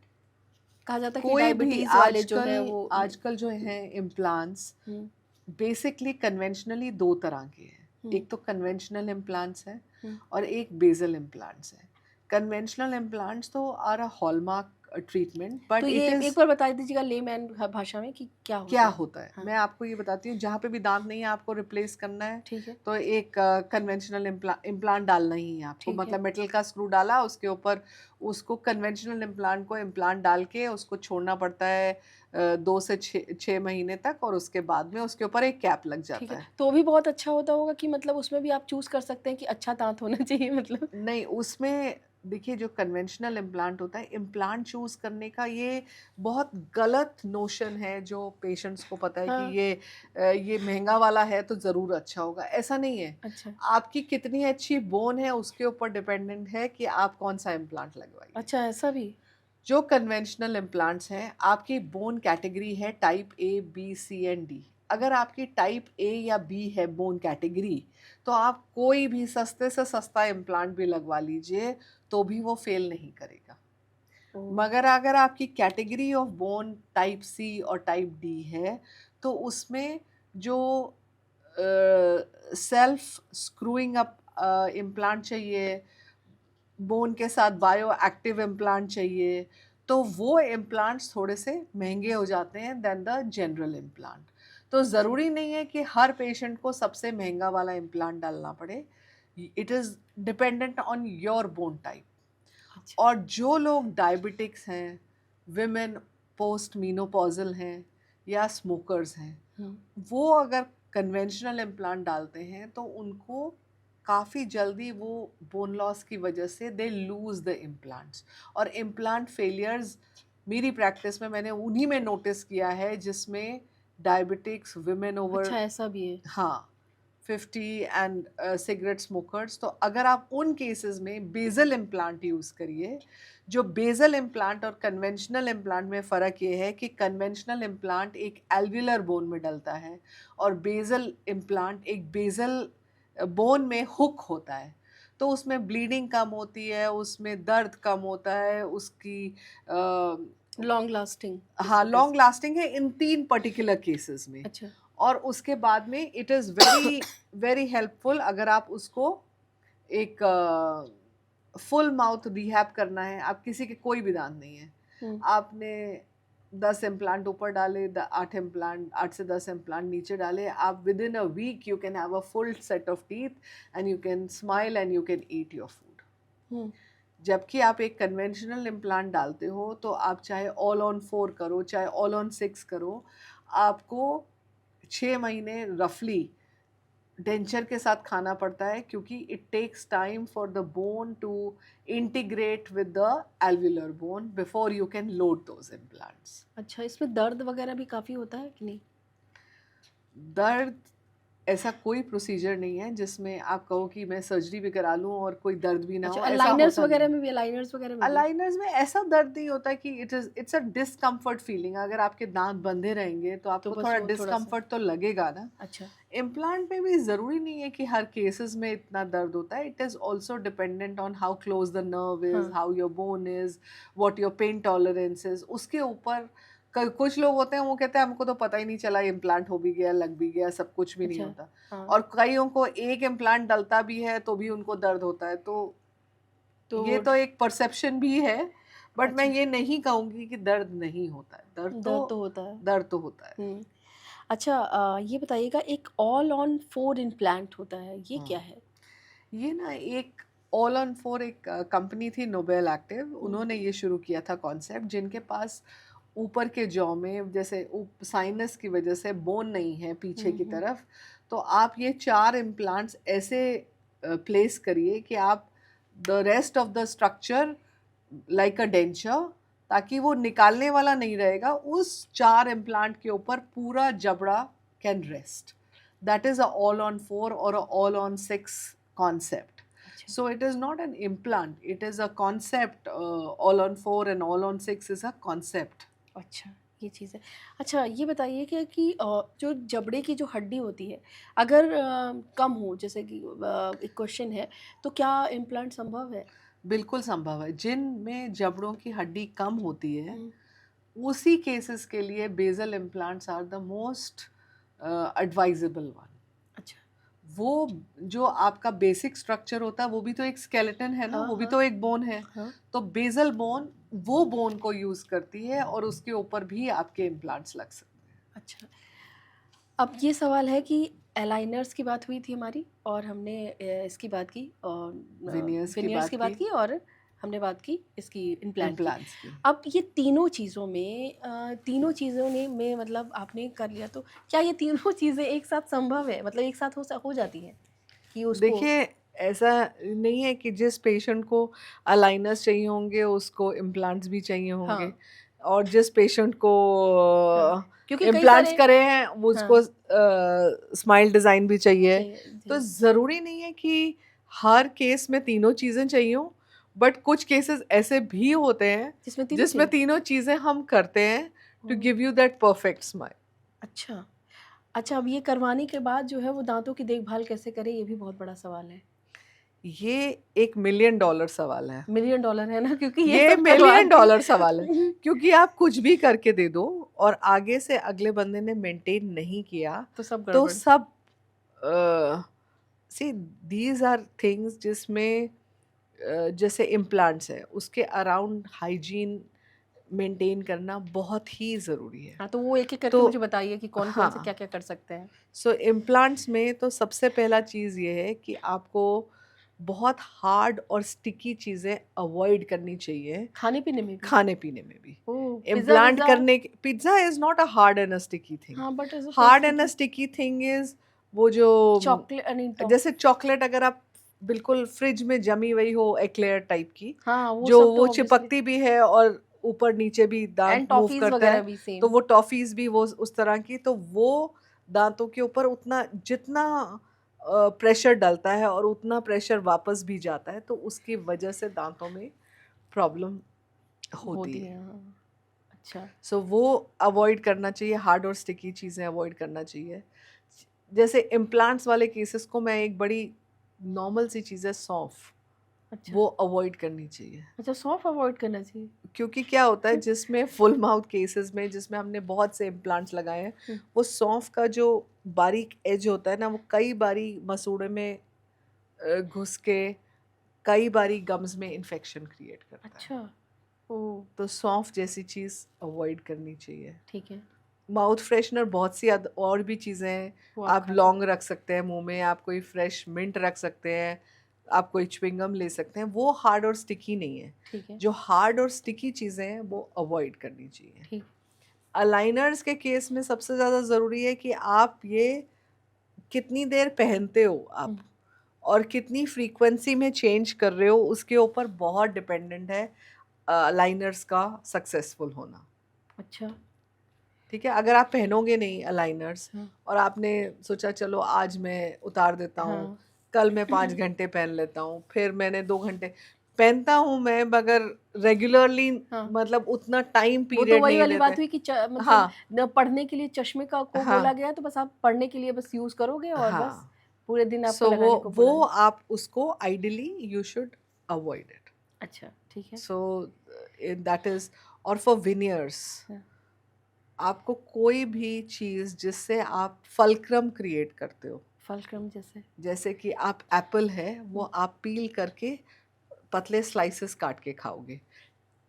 कहा जाता है कि कोई भी डायबिटीज़ वाले जो आजकल है वो. आजकल जो हैं इम्प्लांट्स हुँ, बेसिकली कन्वेंशनली दो तरह के हैं. हुँ, एक तो कन्वेंशनल इम्प्लांट्स हैं हुँ. और एक बेसल इम्प्लांट्स हैं. कन्वेंशनल इम्प्लांट्स तो आर अ हॉलमार्क ट्रीटमेंट, तो बट ये इट एक इज़ बार बता दीजिएगा लेमैन भाषा में कि क्या क्या होते हैं? होता है. हाँ, मैं आपको ये बताती हूँ, जहाँ पे भी दांत नहीं है आपको रिप्लेस करना है ठीक है, तो एक कन्वेंशनल इम्प्लांट डालना ही है आपको. ठीक है, मतलब मेटल का स्क्रू डाला उसके ऊपर, उसको कन्वेंशनल इम्प्लांट को इम्प्लांट डाल के उसको छोड़ना पड़ता है 2 से 6 महीने तक, और उसके बाद में उसके ऊपर एक कैप लग ठीक जाता है. है. तो भी बहुत अच्छा होता होगा कि मतलब उसमें भी आप चूज़ कर सकते हैं कि अच्छा दाँत होना चाहिए मतलब. नहीं, उसमें देखिए जो कन्वेंशनल इम्प्लांट होता है, इम्प्लांट चूज़ करने का ये बहुत गलत नोशन है जो पेशेंट्स को पता है कि हाँ, ये महँगा वाला है तो ज़रूर अच्छा होगा, ऐसा नहीं है. अच्छा, आपकी कितनी अच्छी बोन है उसके ऊपर डिपेंडेंट है कि आप कौन-सा इम्प्लांट लगवाइए. अच्छा ऐसा भी? जो कन्वेंशनल इम्प्लांट्स हैं, आपकी बोन कैटेगरी है type A, B, C and D. अगर आपकी टाइप ए या बी है बोन कैटेगरी, तो आप कोई भी सस्ते से सस्ता इम्प्लांट भी लगवा लीजिए, तो भी वो फेल नहीं करेगा. ओह! मगर अगर आपकी category of bone type C और टाइप डी है, तो उसमें जो सेल्फ स्क्रूइंग अप इम्प्लांट चाहिए, बोन के साथ बायो एक्टिव इम्प्लांट चाहिए, तो वो इम्प्लांट्स थोड़े से महंगे हो जाते हैं देन द जनरल इम्प्लांट. तो अच्छा, ज़रूरी नहीं है कि हर पेशेंट को सबसे महंगा वाला इम्प्लांट डालना पड़े. It is dependent on your bone type. अच्छा, और जो लोग डायबिटिक्स हैं, विमेन पोस्ट मीनोपॉजल हैं या स्मोकर्स हैं, हुँ, वो अगर कन्वेंशनल इम्प्लांट डालते हैं तो उनको काफ़ी जल्दी वो बोन लॉस की वजह से दे लूज़ द इम्प्लांट्स. और इम्प्लांट फेलियर्स मेरी प्रैक्टिस में मैंने उन्हीं में नोटिस किया है जिसमें डायबिटिक्स, विमेन ओवर, अच्छा ऐसा भी है? हाँ, 50 एंड सिगरेट स्मोकर्स. तो अगर आप उन केसेस में बेज़ल इम्प्लांट यूज़ करिए. जो बेज़ल इम्प्लांट और कन्वेंशनल इम्प्लांट में फ़र्क ये है कि कन्वेंशनल इम्प्लांट एक एल्वियुलर बोन में डलता है और बेज़ल इम्प्लांट एक बेज़ल बोन में हुक होता है. तो उसमें ब्लीडिंग कम होती है, उसमें दर्द कम होता है, उसकी लॉन्ग लास्टिंग हाँ, जिसको कह लॉन्ग सकते हैं. लास्टिंग है इन 3 पर्टिकुलर केसेस में. अच्छा, और उसके बाद में it is very very helpful अगर आप उसको एक फुल माउथ रिहैब करना है. आप किसी के कोई भी दांत नहीं है, हुँ, आपने 10 इम्प्लांट ऊपर डाले, 8 इम्प्लांट, 8 से 10 इम्प्लांट नीचे डाले, आप within a week you can have a full set of teeth and you can smile and you can eat your food. Hmm, जबकि आप एक कन्वेंशनल इम्प्लांट डालते हो तो आप चाहे ऑल ऑन 4 करो, चाहे ऑल ऑन 6 करो, आपको 6 महीने रफली डेंचर के साथ खाना पड़ता है, क्योंकि it takes time for the bone to integrate with the alveolar bone before you can load those implants. अच्छा इसमें दर्द वगैरह भी काफ़ी होता है कि नहीं? दर्द ऐसा कोई प्रोसीजर नहीं है जिसमें आप कहो कि मैं सर्जरी भी करा लूँ और कोई दर्द भी ना अच्छा हो, ऐसा अलाइनर्स होता नहीं वगैरह है. में भी, अलाइनर्स वगैरह में भी? अलाइनर्स में ऐसा दर्द नहीं होता कि इट्स अ डिस्कम्फर्ट फीलिंग. अगर आपके दांत बंधे रहेंगे तो तो आपको बस थोड़ा वो थोड़ा-सा. डिस्कम्फर्ट तो लगेगा ना. अच्छा, इम्प्लांट में भी ज़रूरी नहीं है कि हर केसेस में इतना दर्द होता है. It is also dependent on how close the nerve is, हाँ, how your bone is, what your pain tolerance is. उसके ऊपर कुछ लोग होते हैं वो कहते हैं हमको तो पता ही नहीं चला इम्प्लांट हो भी गया, लग भी गया, सब कुछ भी नहीं अच्छा, होता. हाँ, और कईयों को एक इम्प्लांट डलता भी है तो भी उनको दर्द होता है. तो तो ये तो एक परसेप्शन भी है, बट मैं अच्छा। ये नहीं कहूँगी कि दर्द नहीं होता है, दर्द तो होता है। दर्द तो होता है। हुँ। अच्छा, ये बताइएगा, एक ऑल ऑन 4 इम्प्लांट होता है, ये क्या हुँ। है? ये ना एक ऑल ऑन 4 एक कंपनी थी नोबेल एक्टिव, हुँ, उन्होंने ये शुरू किया था कॉन्सेप्ट, जिनके पास ऊपर के जॉ में जैसे साइनस की वजह से बोन नहीं है पीछे हुँ, की हुँ। तरफ, तो आप ये 4 इम्प्लांट्स ऐसे प्लेस करिए कि आप the rest of the structure like a denture, ताकि वो निकालने वाला नहीं रहेगा, उस 4 इम्प्लांट के ऊपर पूरा जबड़ा can rest. That is a all on 4 और अ ऑल ऑन 6 concept. अच्छा, So it is not an implant, it is a concept. All on 4 and all on 6 is a concept. अच्छा, ये चीज़ है। अच्छा, ये बताइए कि जो जबड़े की जो हड्डी होती है, अगर कम हो, जैसे कि एक क्वेश्चन है, तो क्या इम्प्लांट संभव है? बिल्कुल संभव है। जिनमें जबड़ों की हड्डी कम होती है, हुँ, उसी केसेस के लिए basal implants are the most advisable one. अच्छा। वो जो आपका बेसिक स्ट्रक्चर होता है वो भी तो एक स्केलेटन है ना, हाँ, वो भी हाँ, तो एक बोन है। हाँ। तो बेसल बोन वो बोन को यूज करती है और उसके ऊपर भी आपके इम्प्लांट्स लग सकते हैं। अच्छा, अब ये सवाल है कि अलाइनर्स की बात हुई थी हमारी, और हमने इसकी बात की, विनियर्स की वेनियर्स बात की की, बात की, और हमने बात की इसकी इम्प्लांट की। इम्प्लांट्स की। अब ये तीनों चीज़ों में तीनों चीज़ों ने में मतलब आपने कर लिया, तो क्या ये तीनों चीज़ें एक साथ संभव है? मतलब एक साथ हो जाती हैं कि उसको। देखिए, ऐसा नहीं है कि जिस पेशेंट को अलाइनर्स चाहिए होंगे उसको इम्प्लांट्स भी चाहिए होंगे, हाँ, और जिस पेशेंट को हाँ, क्योंकि कई इम्प्लांट्स सारे। करे हैं वो उसको हाँ, स्माइल डिज़ाइन भी चाहिए। चाहिए तो जी। ज़रूरी नहीं है कि हर केस में तीनों चीज़ें चाहिए हों, बट कुछ केसेस ऐसे भी होते हैं जिसमें तीनों जिसमें चीज़ें। तीनों चीज़ें हम करते हैं to oh! Give you that perfect smile. अच्छा। अच्छा, अब ये करवाने के बाद जो है वो दाँतों की देखभाल कैसे करें, ये भी बहुत बड़ा सवाल है। ये एक मिलियन डॉलर सवाल है। मिलियन डॉलर है ना, क्योंकि ये ये सब करवा मिलियन के। डॉलर सवाल है, क्योंकि आप कुछ भी करके दे दो और आगे से अगले बंदे ने मेंटेन नहीं किया, तो सब तो गड़बड़। सब सी दीज आर थिंग्स जिसमें जैसे इम्प्लांट्स है उसके अराउंड हाइजीन मेंटेन करना बहुत ही ज़रूरी है। हाँ, तो वो एक-एक करके तो मुझे बताइए कि कौन-कौन से हाँ, क्या-क्या कर सकते हैं? सो इम्प्लांट्स में तो सबसे पहला चीज़ ये है कि आपको बहुत हार्ड और स्टिकी चीज़ें अवॉइड करनी चाहिए, खाने-पीने में भी? खाने-पीने में भी। ओह! इम्प्लांट पिज़्ज़ा-विज़्ज़ा? करने के pizza is not a hard and a sticky thing. हाँ, बट ऐसे hard and a toffee, sticky thing is वो जो नहीं जैसे चॉकलेट अगर आप बिल्कुल फ्रिज में जमी हुई हो एक्लेयर टाइप की, हाँ, वो जो सब तो वो ऑब्वियसली। चिपकती भी है और ऊपर-नीचे भी दाँत एंड मूव टॉफ़ीज़ करता वगैरह है, भी तो सेम। वो टॉफ़ीज़ भी वो उस तरह की, तो वो दाँतों के ऊपर उतना जितना प्रेशर डलता है और उतना प्रेशर वापस भी जाता है, तो उसकी वजह से दाँतों में प्रॉब्लम होती होती है। हैं, हाँ। अच्छा। सो वो अवॉइड करना चाहिए, हार्ड और स्टिकी चीज़ें अवॉइड करना चाहिए। जैसे इम्प्लांट्स वाले केसेस को मैं एक बड़ी नॉर्मल सी चीज़ है सौंफ, अच्छा। वो अवॉइड करनी चाहिए। अच्छा, सौंफ अवॉइड करना चाहिए? क्योंकि क्या होता है जिसमें फुल माउथ केसेस में जिसमें हमने बहुत से इम्प्लांट्स लगाए हैं, हुँ, वो सौंफ का जो बारीक एज होता है ना, वो कई बारी मसूड़े में घुस के कई बारी गम्स में इन्फेक्शन क्रिएट करता है। अच्छा। ओह! तो सौंफ जैसी चीज़ अवॉइड करनी चाहिए। ठीक है, माउथ फ्रेशनर बहुत सी और भी चीज़ें हैं। वो आप आप खा लौंग सकते हैं। रख सकते हैं मुंह में, आप कोई फ्रेश मिंट रख सकते हैं, आप कोई च्युइंगम ले सकते हैं, वो हार्ड और स्टिकी नहीं है। ठीक है, जो हार्ड और स्टिकी चीज़ें हैं वो अवॉइड करनी चाहिए। ठीक। अलाइनर्स के केस में सबसे ज़्यादा ज़रूरी है कि आप ये कितनी देर पहनते हो आप, हुँ, और कितनी फ्रीक्वेंसी में चेंज कर रहे हो, उसके ऊपर बहुत डिपेंडेंट है अलाइनर्स का सक्सेसफुल होना। अच्छा। ठीक है, अगर आप पहनोगे नहीं अलाइनर्स हाँ, और आपने सोचा चलो आज मैं उतार देता हूँ, हाँ। कल मैं 5 घंटे पहन लेता हूँ, फिर मैंने 2 घंटे पहनता हूँ मैं, मगर रेगुलरली हाँ, मतलब उतना टाइम वो तो पीरियड वही नहीं वाली बात देते। हुई कि मतलब हाँ, न पढ़ने के लिए चश्मे का को बोला हाँ, गया, तो बस आप पढ़ने के लिए बस यूज़ करोगे और बस हाँ। पूरे दिन आपको सो लगाने को बोला वो है। आप उसको ideally you should avoid it. अच्छा, ठीक है। सो दैट इज़, और फॉर विनियर्स हाँ, आपको कोई भी चीज़ जिससे आप फल्क्रम क्रिएट करते हो, फलक्रम जैसे? जैसे कि आप एप्पल है वो हुँ, आप पील करके पतले स्लाइसेस काट के खाओगे,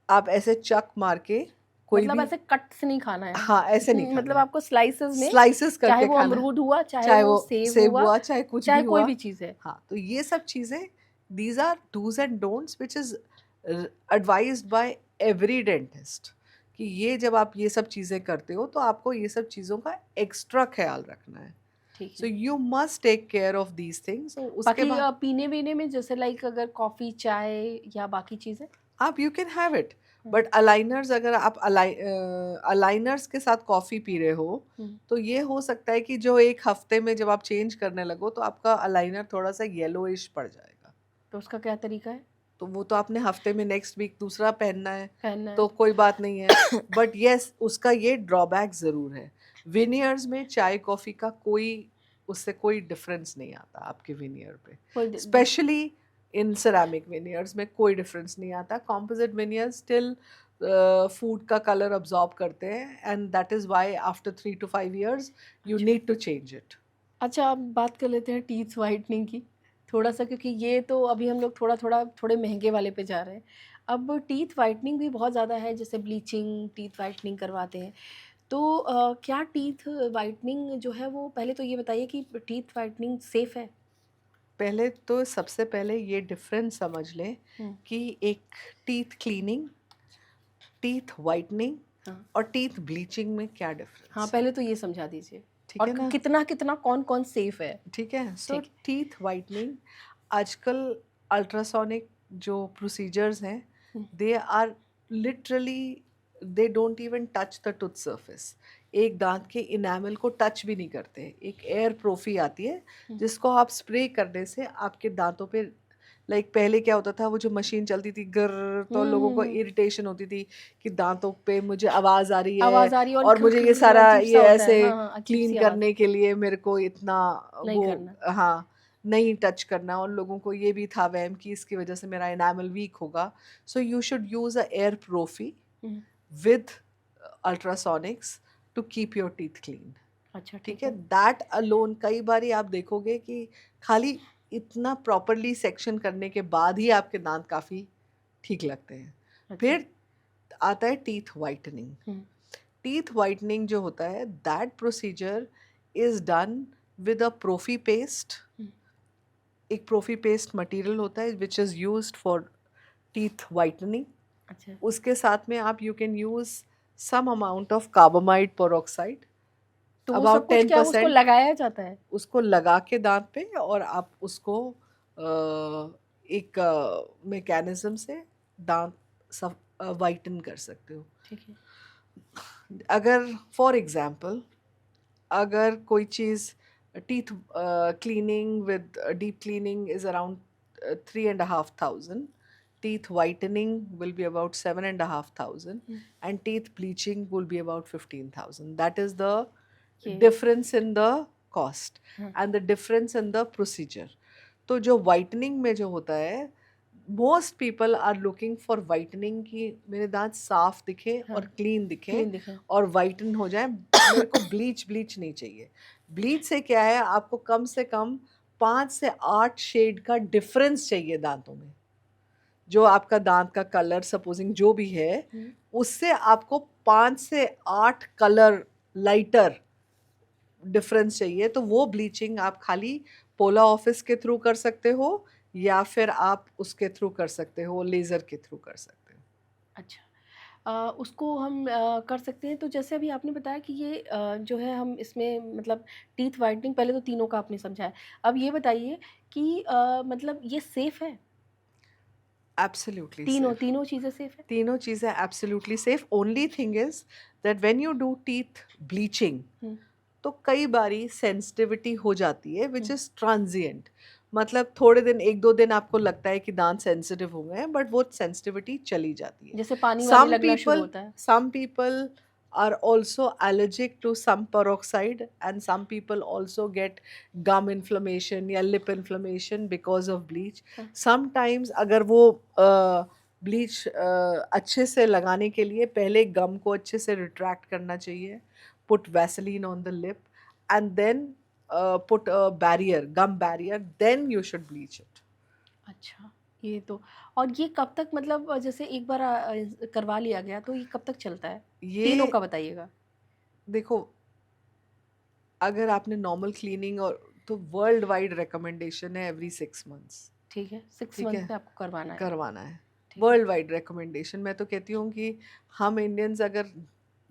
आप ऐसे चक मार के कोई मतलब भी, ऐसे कट से नहीं खाना है, हाँ ऐसे नहीं खाना मतलब है, आपको स्लाइसेस में, स्लाइसेस चाहे करके वो खाना है, अमरूद हुआ, चाहे चाहे वो वो सेब सेब हुआ, हुआ चाहे कुछ चाहे भी कोई हुआ। भी चीज़ है। हाँ, तो ये सब चीज़ें, these are dos and don'ts which is advised by every dentist, कि ये जब आप ये सब चीज़ें करते हो तो आपको ये सब चीज़ों का एक्स्ट्रा ख्याल रखना है। ठीक सो है। You must take care of these things. उसके बाकी बाद पीने वीने में जैसे लाइक अगर कॉफ़ी, चाय या बाकी चीज़ें? आप you can have it, hmm, but aligners, अगर आप अलाइनर्स के साथ कॉफ़ी पी रहे हो, हुँ। तो ये हो सकता है कि जो एक हफ्ते में जब आप चेंज करने लगो तो आपका अलाइनर थोड़ा सा येलोइश पड़ जाएगा। तो उसका क्या तरीका है तो वो तो आपने हफ्ते में नेक्स्ट वीक दूसरा पहनना है, पहनना तो है? कोई बात नहीं है। बट यस, उसका ये ड्रॉबैक ज़रूर है। विनियर्स में चाय कॉफ़ी का कोई, उससे कोई डिफरेंस नहीं आता आपके विनियर पे। कोई the specially in ceramic veneers में कोई डिफरेंस नहीं आता। कॉम्पोजिट विनियर्स स्टिल फूड का कलर अब्जॉर्ब करते हैं, and that is why after 3 to 5 years you अच्छा। Need to change it. अच्छा, अब बात कर लेते हैं टीथ व्हाइटनिंग की, थोड़ा-सा, क्योंकि ये तो अभी हम लोग थोड़ा-थोड़ा थोड़े महँगे वाले पे जा रहे हैं। अब टीथ व्हाइटनिंग भी बहुत ज़्यादा है, जैसे ब्लीचिंग, टीथ व्हाइटनिंग करवाते हैं। तो क्या टीथ व्हाइटनिंग जो है वो, पहले तो ये बताइए कि टीथ व्हाइटनिंग सेफ़ है? पहले तो सबसे पहले ये डिफरेंस समझ लें हुँ, कि एक टीथ क्लीनिंग, टीथ वाइटनिंग हाँ। और टीथ ब्लीचिंग में क्या हाँ, डिफरेंस है। पहले तो ये समझा दीजिए, ठीक और है ना? कितना-कितना, कौन-कौन सेफ़ है? ठीक है, सो ठीक है। टीथ वाइटनिंग आजकल अल्ट्रासोनिक जो प्रोसीजर्स हैं, hmm, they are literally, they don't even touch the tooth surface. एक दांत के इनामल को टच भी नहीं करते। एक एयर प्रोफी आती है हुँ, जिसको आप स्प्रे करने से आपके दांतों पे, लाइक पहले क्या होता था, वो जो मशीन चलती थी गर, तो हुँ, लोगों हुँ, को हुँ। इरिटेशन होती थी कि दांतों पे मुझे आवाज़ आ रही है, आवाज़ आ रही है और और खर मुझे ये खर सारा अजीब-सा ये होता है। ऐसे हाँ, हाँ, क्लीन अजीब-सी आवाज़, करने के लिए मेरे को इतना नहीं वो, करना। हाँ, नहीं टच करना। और लोगों को ये भी था वहम कि इसकी वजह से मेरा एनामल वीक होगा। So you should use a air prophy hmm, with ultrasonics to keep your teeth clean. अच्छा ठीक ठीक है, है। दैट अलोन, कई बारी आप देखोगे कि खाली इतना प्रॉपरली सेक्शन करने के बाद ही आपके दांत काफ़ी ठीक लगते हैं। अच्छा। फिर आता है teeth whitening. Hmm, teeth whitening जो होता है, that procedure is done with a prophy paste. Hmm, एक प्रोफी पेस्ट मटेरियल होता है which is used for teeth whitening. अच्छा। उसके साथ में आप you can use some amount of carbamide peroxide, तो वो सब अबाउट कुछ क्या उसको 10%। लगाया जाता है? उसको लगा के दांत पे, और आप उसको एक मैकेनिज्म से दांत सब वाइटन कर सकते हो। ठीक है। अगर फॉर एग्जांपल, अगर कोई चीज़, teeth cleaning with deep cleaning is around 3,500, teeth whitening will be about 7,500, hmm, and teeth bleaching will be about 15,000. That is the ये difference in the cost हाँ, and the difference in the procedure. तो जो whitening में जो होता है, most people are looking for whitening, कि मेरे दांत साफ दिखे हाँ, और क्लीन दिखे क्लीन दिखे। और वाइटन हो जाए। मेरे को ब्लीच नहीं चाहिए। ब्लीच से क्या है, आपको कम से कम 5 से 8 शेड का डिफरेंस चाहिए दांतों में। जो आपका दांत का कलर सपोजिंग जो भी है, हुँ, उससे आपको 5 से 8 कलर लाइटर डिफरेंस चाहिए। तो वो ब्लीचिंग आप खाली पोला ऑफिस के थ्रू कर सकते हो, या फिर आप उसके थ्रू कर सकते हो, लेज़र के थ्रू कर सकते हो। अच्छा। उसको हम कर सकते हैं, तो जैसे अभी आपने बताया कि ये जो है हम इसमें मतलब टीथ व्हाइटनिंग, पहले तो तीनों का आपने समझाया। अब ये बताइए कि मतलब ये सेफ़ है? एब्सोल्युटली तीनों सेफ। तीनों चीज़ें सेफ़ है? तीनों चीज़ें absolutely safe. Only thing is that when you do teeth bleaching, hmm, तो कई बारी सेंसिटिविटी हो जाती है विच हुँ, इज़ ट्रांजिएंट। मतलब थोड़े दिन, 1-2 दिन आपको लगता है कि दांत सेंसिटिव हो गए हैं, बट वो सेंसिटिविटी चली जाती है। जैसे पानी-वानी सम लगना शुरू पीपल होता है। Some people are also allergic to some peroxide, and some people also get gum inflammation या lip inflammation because of bleach. हाँ, Sometimes अगर वो ब्लीच अच्छे से लगाने के लिए पहले गम को अच्छे से रिट्रैक्ट करना चाहिए, put Vaseline on the lip, and then put a barrier, gum barrier, then you should bleach it. अच्छा। ये तो, और ये कब तक, मतलब जैसे एक बार करवा लिया गया तो ये कब तक चलता है? तीनों ये का बताइएगा। देखो, अगर आपने नॉर्मल क्लीनिंग और तो वर्ल्ड वाइड रिकमेंडेशन है एवरी 6 मंथ्स। ठीक है, 6 ठीक मंथ है, में आपको करवाना है। करवाना है। ठीक है। वर्ल्ड वाइड रिकमेंडेशन, मैं तो कहती हूँ कि हम इंडियंस अगर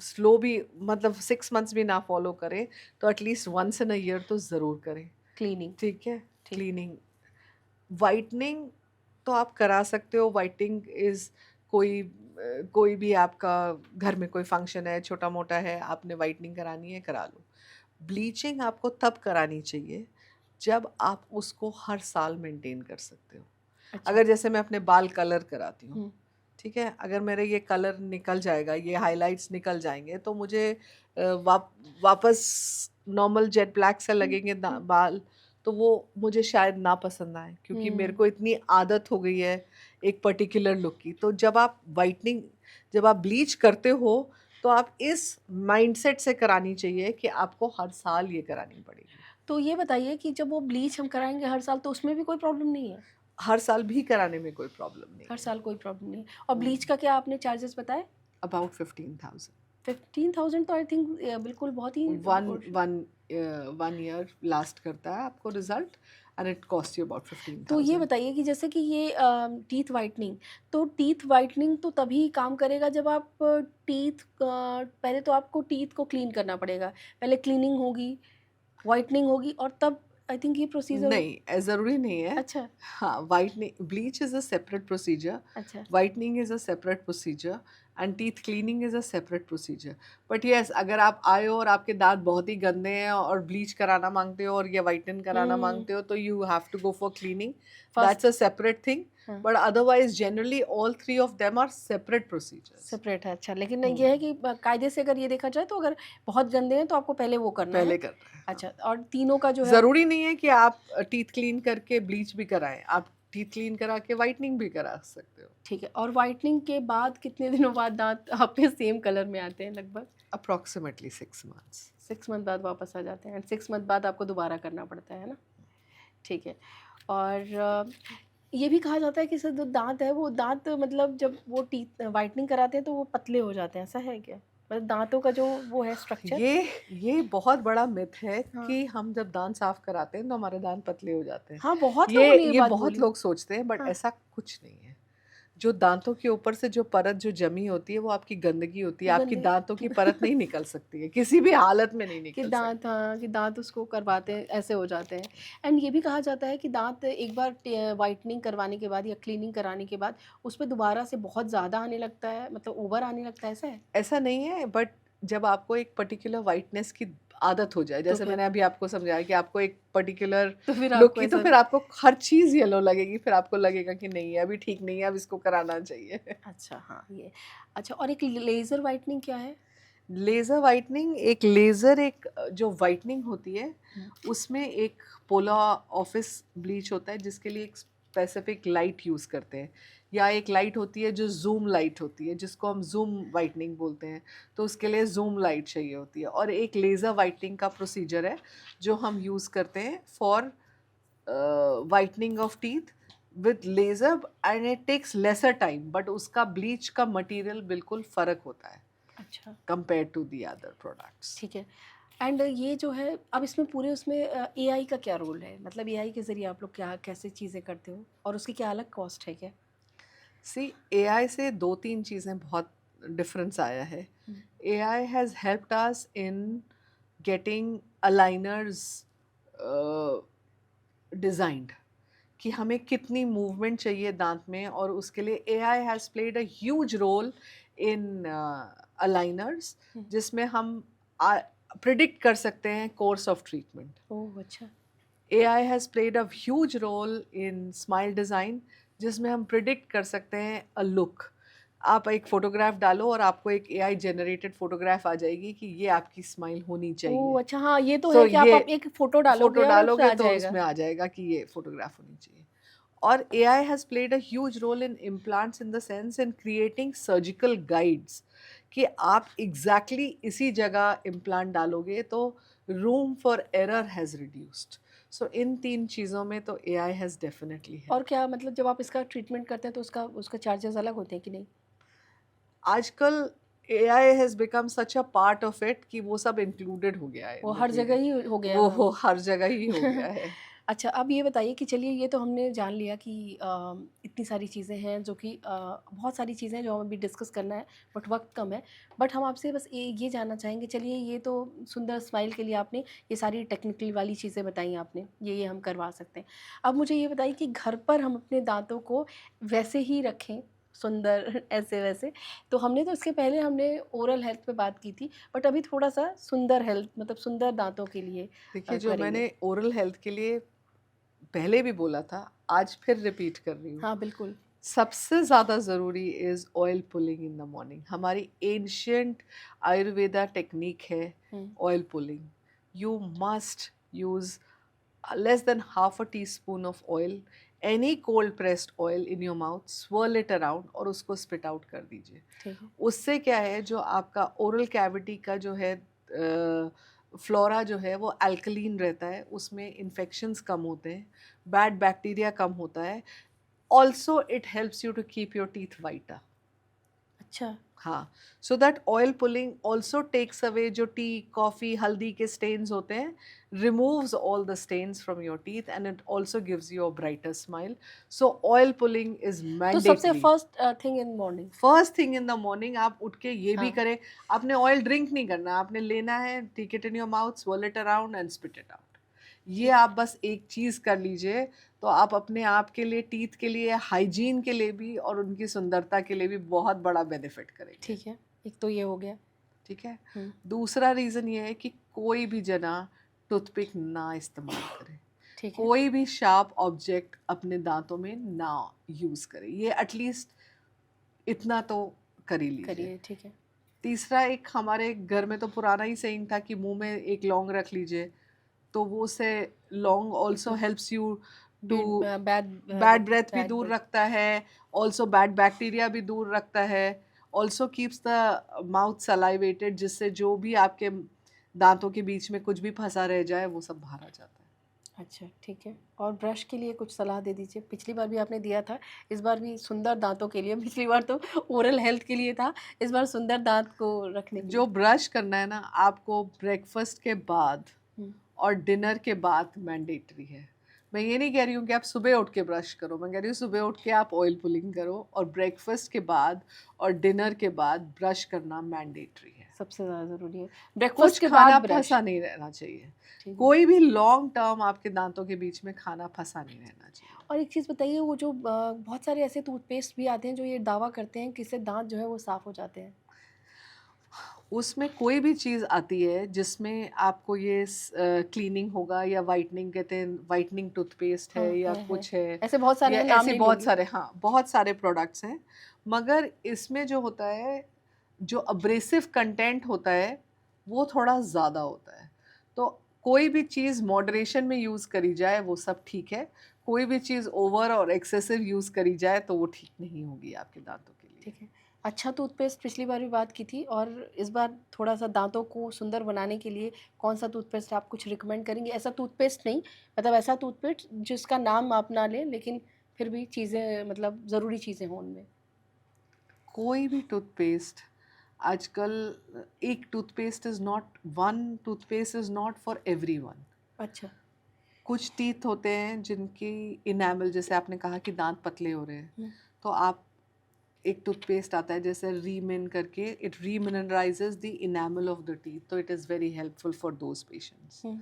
स्लो भी, मतलब 6 मंथ्स भी ना फॉलो करें तो at least once in a year तो ज़रूर करें। क्लीनिंग। ठीक है। ठीक। क्लीनिंग, वाइटनिंग तो आप करा सकते हो। वाइटनिंग इज़ कोई भी आपका घर में कोई फंक्शन है, छोटा मोटा है, आपने वाइटनिंग करानी है, करा लो। ब्लीचिंग आपको तब करानी चाहिए जब आप उसको हर साल मेंटेन कर सकते हो। अच्छा। अगर जैसे मैं अपने बाल कलर कराती हूँ, हम्म। ठीक है, अगर मेरे ये कलर निकल जाएगा, ये हाइलाइट्स निकल जाएंगे, तो मुझे वापस नॉर्मल जेट ब्लैक से हम्म। लगेंगे हम्म। बाल, तो वो मुझे शायद ना पसंद आए, क्योंकि मेरे को इतनी आदत हो गई है एक पर्टिकुलर लुक की। तो जब आप ब्लीच करते हो तो आप इस माइंडसेट से करानी चाहिए कि आपको हर साल ये करानी पड़ेगी। तो ये बताइए कि जब वो ब्लीच हम कराएंगे हर साल तो उसमें भी कोई प्रॉब्लम नहीं है? हर साल भी कराने में कोई प्रॉब्लम नहीं हर है। साल कोई प्रॉब्लम नहीं है। और ब्लीच का क्या आपने चार्जेस बताए? अबाउट 15,000। 15,000 तो आई थिंक बिल्कुल बहुत ही वन वन 1 ईयर लास्ट करता है आपको result, and it cost you about तो ये 15,000। बताइए कि जैसे कि ये टीथ वाइटनिंग, तो टीथ वाइटनिंग तो तभी काम करेगा जब आप टीथ, पहले तो आपको टीथ को क्लीन करना पड़ेगा, पहले क्लीनिंग होगी, वाइटनिंग होगी, और तब आई थिंक ये प्रोसीजर। नहीं, ज़रूरी नहीं है। अच्छा। हाँ, whitening, bleach is a separate procedure, अच्छा। Whitening is a separate procedure, and teeth cleaning is a separate procedure. But yes, अगर आप आए हो और आपके दांत बहुत ही गंदे हैं और ब्लीच कराना मांगते हो और या वाइटन कराना मांगते हो, तो you have to go for cleaning, that's first. A separate thing. हाँ। But otherwise generally all 3 of them are separate procedures. Separate है, अच्छा, लेकिन ये है कि कायदे से अगर ये देखा जाए तो अगर बहुत गंदे हैं तो आपको पहले वो करना है। पहले करना है, हाँ। अच्छा, और तीनों का जो है। ज़रूरी नहीं है कि आप टीथ क्लीन करके ब्लीच भी कराएं, आप टीथ क्लीन करा के वाइटनिंग भी करा सकते हो। ठीक है, और वाइटनिंग के बाद कितने दिनों बाद दांत आपके सेम कलर में आते हैं लगभग? Approximately 6 months. 6 मंथ बाद वापस आ जाते हैं, एंड 6 मंथ बाद आपको दोबारा करना पड़ता है ना? ठीक है। और ये भी कहा जाता है कि सर जो दांत है वो दांत, मतलब जब वो टीथ वाइटनिंग कराते हैं तो वो पतले हो जाते हैं, ऐसा है क्या? मतलब दांतों का जो वो है स्ट्रक्चर। ये बहुत बड़ा मिथ है हाँ। कि हम जब दांत साफ कराते हैं तो हमारे दांत पतले हो जाते हैं। हाँ, बहुत लोगों ये ने ये ये बात बहुत बोली। लोग सोचते हैं, बट हाँ। ऐसा कुछ नहीं है। जो दांतों के ऊपर से जो परत जो जमी होती है वो आपकी गंदगी होती है, आपकी गंदे दांतों की परत नहीं निकल सकती है, किसी भी हालत में नहीं कि निकल दांत, सकती। हाँ, कि दांत उसको करवाते हैं ऐसे हो जाते हैं। एंड ये भी कहा जाता है कि दांत एक बार वाइटनिंग करवाने के बाद या क्लीनिंग कराने के बाद उस पे दोबारा से बहुत ज़्यादा आने लगता है, मतलब ओवर आने लगता है, ऐसा है? ऐसा नहीं है, बट जब आपको एक पर्टिकुलर वाइटनेस की आदत हो जाए, तो जैसे फिर मैंने अभी आपको समझाया कि आपको एक पर्टिकुलर तो फिर लुक आपको की, तो ऐसा। फिर आपको हर चीज़ येलो लगेगी, फिर आपको लगेगा कि नहीं अभी ठीक नहीं है, अब इसको कराना चाहिए। अच्छा, हाँ, ये। अच्छा, और एक लेज़र वाइटनिंग क्या है? लेज़र वाइटनिंग, एक लेज़र, एक जो वाइटनिंग होती है हुँ। उसमें एक पोलर ऑफिस ब्लीच होता है जिसके लिए एक स्पेसिफिक लाइट यूज़ करते हैं, या एक लाइट होती है जो जूम लाइट होती है जिसको हम जूम वाइटनिंग बोलते हैं, तो उसके लिए जूम लाइट चाहिए होती है। और एक लेज़र वाइटनिंग का प्रोसीजर है जो हम यूज़ करते हैं for whitening of teeth with laser, and it takes lesser time, but उसका ब्लीच का मटेरियल बिल्कुल फ़र्क होता है अच्छा, compared to the other products. ठीक है। एंड ये जो है, अब इसमें पूरे उसमें एआई का क्या रोल है? मतलब एआई के ज़रिए आप लोग क्या कैसे चीज़ें करते हो और उसकी क्या अलग कॉस्ट है क्या? See, AI से 2-3 चीज़ें बहुत डिफरेंस आया है। हुँ। AI has helped us in getting aligners designed, कि हमें कितनी मूवमेंट चाहिए दांत में, और उसके लिए AI has played a huge role in aligners, हुँ। जिसमें हम प्रिडिक्ट कर सकते हैं कोर्स ऑफ ट्रीटमेंट। ओह! अच्छा। AI has played a huge role in smile design, जिसमें हम प्रिडिक्ट कर सकते हैं अ लुक। आप एक फ़ोटोग्राफ डालो और आपको एक AI जनरेटेड फ़ोटोग्राफ आ जाएगी कि ये आपकी स्माइल होनी ओह! चाहिए। अच्छा, हाँ, ये तो सो है कि ये आप एक फ़ोटो फ़ोटो डालोगे और उसपे डालोगे आ तो जाएगा। उसमें आ जाएगा कि ये फ़ोटोग्राफ होनी चाहिए। और AI has played a huge role in implants in the sense in creating surgical guides, कि आप एग्जैक्टली इसी जगह इम्प्लांट डालोगे तो room for error has reduced. So in 3 चीज़ों में तो एआई हैज़ डेफिनिटली और हेल्प। क्या मतलब जब आप इसका ट्रीटमेंट करते हैं तो उसका उसका चार्जेस अलग होते हैं कि नहीं? आजकल AI has become such a part of it कि वो सब इंक्लूडेड हो गया है वो हर जगह मटेरियल। ही हो गया वो है अभी। हर जगह ही हो गया है। अच्छा, अब ये बताइए कि चलिए ये तो हमने जान लिया कि इतनी सारी चीज़ें हैं जो कि बहुत सारी चीज़ें हैं जो हमें अभी डिस्कस करना है, बट वक़्त कम है। बट हम आपसे बस ये जानना चाहेंगे, चलिए ये तो सुंदर स्माइल के लिए आपने ये सारी टेक्निकल वाली चीज़ें बताई आपने, ये हम करवा सकते हैं। अब मुझे ये बताइए कि घर पर हम अपने दाँतों को वैसे ही रखें, सुंदर ऐसे-वैसे, तो हमने तो इसके पहले हमने ओरल हेल्थ पे बात की थी, बट अभी थोड़ा-सा सुंदर हेल्थ मतलब सुंदर दाँतों के लिए देखिए, जो करेंगे। मैंने ओरल हेल्थ के लिए पहले भी बोला था, आज फिर रिपीट कर रही हूँ। हाँ, बिल्कुल। सबसे ज़्यादा ज़रूरी is oil pulling in the morning. हमारी एंशिएंट आयुर्वेदा टेक्निक है hmm, oil pulling. You must use less than half a teaspoon of oil, any cold pressed oil in your mouth, swirl it around और उसको spit out कर दीजिए। ठीक है। उससे क्या है, जो आपका ओरल कैविटी का जो है फ्लोरा जो है वो अल्कलीन रहता है, उसमें इन्फेक्शंस कम होते हैं, बैड बैक्टीरिया कम होता है। Also it helps you to keep your teeth whiter. अच्छा, हाँ, so that oil pulling also takes away जो टी, कॉफ़ी, हल्दी के स्टेन्स होते हैं, removes all the stains from your teeth and it also gives you a brighter smile. So oil pulling is तो सबसे mandatory. First thing in morning. First thing in the morning आप उठ के ये भी हाँ, करें, आपने ऑयल ड्रिंक नहीं करना, आपने लेना है, take it in your mouth, swirl it around and spit it out. ये ठीक है, आप बस एक चीज़ कर लीजिए, तो आप अपने आप के लिए, टीथ के लिए, हाइजीन के लिए भी और उनकी सुंदरता के लिए भी बहुत बड़ा बेनिफिट करेंगे। ठीक है। एक तो ये हो गया। ठीक है? हुँ, दूसरा रीज़न ये है कि कोई भी जना टूथपिक ना इस्तेमाल करे। ठीक है, कोई भी शार्प ऑब्जेक्ट अपने दाँतों में ना यूज़ करे। ये एटलीस्ट इतना तो कर ही लीजिए। करिए, ठीक है। तीसरा, एक हमारे घर में तो पुराना ही सेइंग था कि मुँह में एक लौंग रख लीजिए, तो वो से लौंग also helps you to bad breath भी बैड दूर ब्रेथ। रखता है, ऑल्सो बैड बैक्टीरिया भी दूर रखता है, also keeps the mouth salivated, जिससे जो भी आपके दांतों के बीच में कुछ भी फंसा रह जाए वो सब बाहर आ जाता है। अच्छा, ठीक है। और ब्रश के लिए कुछ सलाह दे दीजिए। पिछली बार भी आपने दिया था, इस बार भी सुंदर दाँतों के लिए, पिछली बार तो ओरल हेल्थ के लिए था, इस बार सुंदर दाँत को रखने के जो लिए। ब्रश करना है ना, आपको ब्रेकफास्ट के बाद हुँ, और डिनर के बाद मैंडेटरी है। मैं ये नहीं कह रही हूँ कि आप सुबह उठ के ब्रश करो, मैं कह रही हूँ सुबह उठ के आप ऑयल पुलिंग करो, और ब्रेकफास्ट के बाद और डिनर के बाद ब्रश करना मैंडेटरी है। सबसे ज़्यादा ज़रूरी है। कुछ ब्रेकफ़ास्ट के खाना बाद ब्रश। फँसा नहीं रहना चाहिए। ठीक है। कोई भी लॉन्ग टर्म आपके दाँतों के बीच में खाना फँसा नहीं रहना चाहिए। और एक चीज़ बताइए, वो जो बहुत सारे ऐसे टूथपेस्ट भी आते हैं जो ये दावा करते हैं कि इससे दाँत जो है वो साफ़ हो जाते हैं। उसमें कोई भी चीज़ आती है जिसमें आपको ये क्लीनिंग होगा, या व्हाइटनिंग कहते हैं, व्हाइटनिंग टूथपेस्ट है हाँ, या है। कुछ है, ऐसे बहुत सारे या मैं नाम ऐसे नहीं बहुत लूँगी। सारे, हाँ, बहुत सारे प्रोडक्ट्स हैं। मगर इसमें जो होता है, जो अब्रेसिव कंटेंट होता है वो थोड़ा ज़्यादा होता है। तो कोई भी चीज़ मॉडरेशन में यूज़ करी जाए वो सब ठीक है। कोई भी चीज़ ओवर और एक्सेसिव यूज़ करी जाए तो वो ठीक नहीं होगी आपके दाँतों के लिए। ठीक है। अच्छा टूथपेस्ट पिछली बार भी बात की थी, और इस बार थोड़ा-सा दाँतों को सुंदर बनाने के लिए कौन-सा टूथपेस्ट आप कुछ रिकमेंड करेंगे? ऐसा टूथपेस्ट नहीं, मतलब ऐसा टूथपेस्ट जिसका नाम आप ना लें, लेकिन फिर भी चीज़ें मतलब ज़रूरी चीज़ें हों उनमें। कोई भी टूथपेस्ट आजकल, एक toothpaste is not, one toothpaste is not for everyone. अच्छा। कुछ टीथ होते हैं जिनकी इनेमल, जैसे आपने कहा कि दांत पतले हो रहे हैं, हुँ, तो आप, एक टूथपेस्ट आता है जैसे रीमिन करके, it remineralises the enamel of the teeth, तो it is very helpful for those patients. Hmm,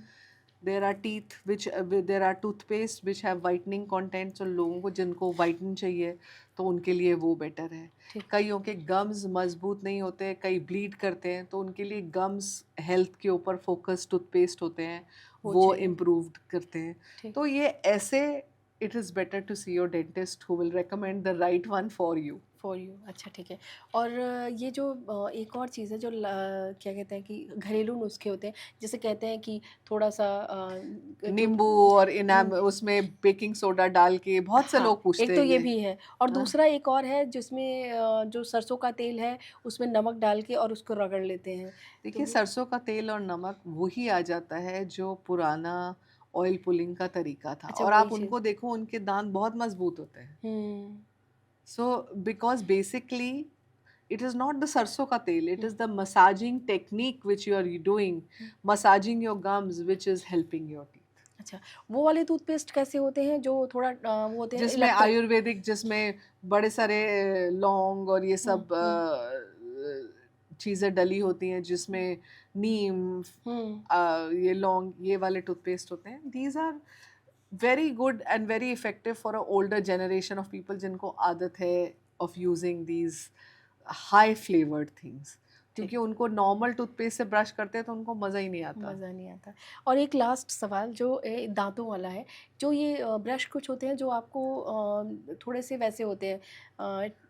there are teeth which, there are toothpaste which have whitening content, तो लोगों को जिनको वाइटन चाहिए तो उनके लिए वो बेटर है। ठीक। कईयों के गम्स मजबूत नहीं होते, कई ब्लीड करते हैं, तो उनके लिए गम्स हेल्थ के ऊपर फोकस टूथपेस्ट होते हैं, वो वो चाहिए। इम्प्रूव्ड करते हैं। ठीक। तो ये ऐसे, it is better to see your dentist who will recommend the right one for you. For you, अच्छा ठीक है। और ये जो एक और चीज़ है जो क्या कहते हैं कि घरेलू नुस्खे होते हैं, जैसे कहते हैं कि थोड़ा-सा जो नींबू और इनाम उसमें बेकिंग सोडा डाल के, बहुत से हाँ, लोग पूछते एक हैं तो ये ये। भी है, और हाँ, दूसरा एक और है जिसमें जो सरसों का तेल है उसमें नमक डाल के और उसको रगड़ लेते हैं। तो देखिए, वो सरसों का तेल और नमक वही आ जाता है जो पुराना ऑयल पुलिंग का तरीका था। अच्छा और वही आप चीज़। उनको देखो, उनके दांत बहुत मजबूत होते हैं। Hmm, so because basically it is not the सरसों का तेल, it hmm, is the massaging technique which you are doing, hmm. massaging your gums, which is helping your teeth. अच्छा, वो वाले टूथपेस्ट कैसे होते हैं जो थोड़ा वो होते हैं जिसमें इलेक्ट्रो। आयुर्वेदिक, जिसमें बड़े सारे लौंग और ये हुँ, सब हुँ, चीज़ें डली होती हैं, जिसमें नीम, हुँ, ये लौंग, ये वाले टूथपेस्ट होते हैं। These are very good and very effective for a older generation of people जिनको आदत है of using these high flavoured things, ठीक। क्योंकि उनको नॉर्मल टूथपेस्ट से ब्रश करते हैं तो उनको मज़ा ही नहीं आता। मज़ा नहीं आता। और एक लास्ट सवाल जो दाँतों वाला है, जो ये ब्रश कुछ होते हैं जो आपको थोड़े से वैसे होते हैं,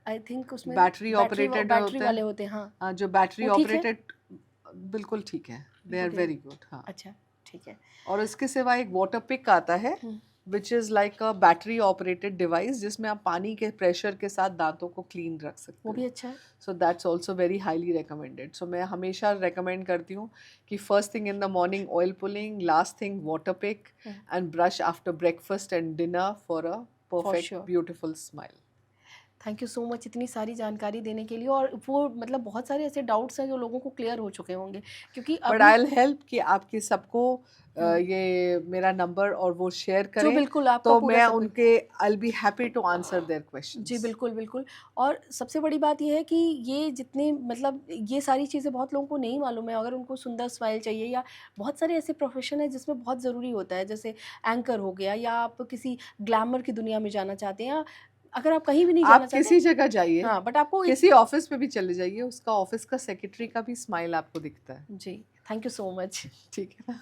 आई थिंक उसमें बैटरी ऑपरेटेड बैटरी होते वाले हैं। होते हैं, हाँ, जो बैटरी वो ठीक है? ऑपरेटेड, बिल्कुल ठीक है, दे आर बिल्कुल ठीक है। Very good. हाँ, अच्छा, ठीक है। और इसके सिवा एक वाटर पिक आता है, hmm, which is like a battery operated device, जिसमें आप पानी के प्रेशर के साथ दांतों को क्लीन रख सकते वो भी हो। अच्छा है? So that's also very highly recommended. So मैं हमेशा रिकमेंड करती हूँ कि first thing in the morning oil pulling, last thing water pick, hmm, and brush after breakfast and dinner for a for perfect sure. Beautiful smile. Thank you so much इतनी सारी जानकारी देने के लिए। और वो मतलब बहुत सारे ऐसे डाउट्स हैं जो लोगों को क्लियर हो चुके होंगे, क्योंकि बट अभी आई विल हेल्प कि आपके सबको हाँ, ये मेरा नंबर और वो शेयर जो करें, बिल्कुल आपका तो पूरा मैं सपोर्ट। उनके I will be happy to answer their जी, क्वेश्चंस। बिल्कुल, बिल्कुल। और सबसे बड़ी बात ये है कि ये जितने मतलब ये सारी चीज़ें बहुत लोगों को नहीं मालूम है। अगर उनको सुंदर स्माइल चाहिए, या बहुत सारे ऐसे प्रोफ़ेशन हैं जिसमें बहुत ज़रूरी होता है, जैसे एंकर हो गया, या आप किसी ग्लैमर की दुनिया में जाना चाहते हैं, या अगर आप कहीं भी नहीं जाना आप चाहते। किसी जगह जाइए, हाँ, बट आपको एक। किसी ऑफिस में भी चले जाइए, उसका ऑफिस का सेक्रेटरी का भी स्माइल आपको दिखता है। जी, थैंक यू सो मच। ठीक है ना?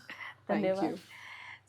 थैंक धन्यवाद। यू।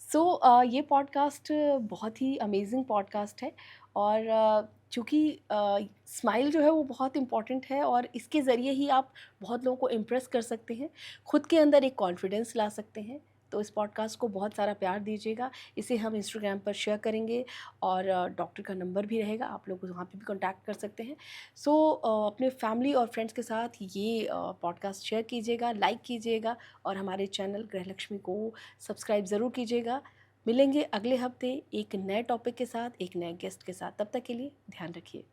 सो ये पॉडकास्ट बहुत ही अमेजिंग पॉडकास्ट है। और चूँकि स्माइल जो है वो बहुत इम्पॉर्टेंट है, और इसके ज़रिए ही आप बहुत लोगों को इम्प्रेस कर सकते हैं, खुद के अंदर एक कॉन्फिडेंस ला सकते हैं। तो इस पॉडकास्ट को बहुत सारा प्यार दीजिएगा। इसे हम इंस्टाग्राम पर शेयर करेंगे, और डॉक्टर का नंबर भी रहेगा, आप लोग वहाँ पे भी कॉन्टैक्ट कर सकते हैं। सो अपने फैमिली और फ्रेंड्स के साथ ये पॉडकास्ट शेयर कीजिएगा, लाइक कीजिएगा, और हमारे चैनल गृहलक्ष्मी को सब्सक्राइब ज़रूर कीजिएगा। मिलेंगे अगले हफ्ते एक नए टॉपिक के साथ, एक नए गेस्ट के साथ। तब तक के लिए ध्यान रखिए।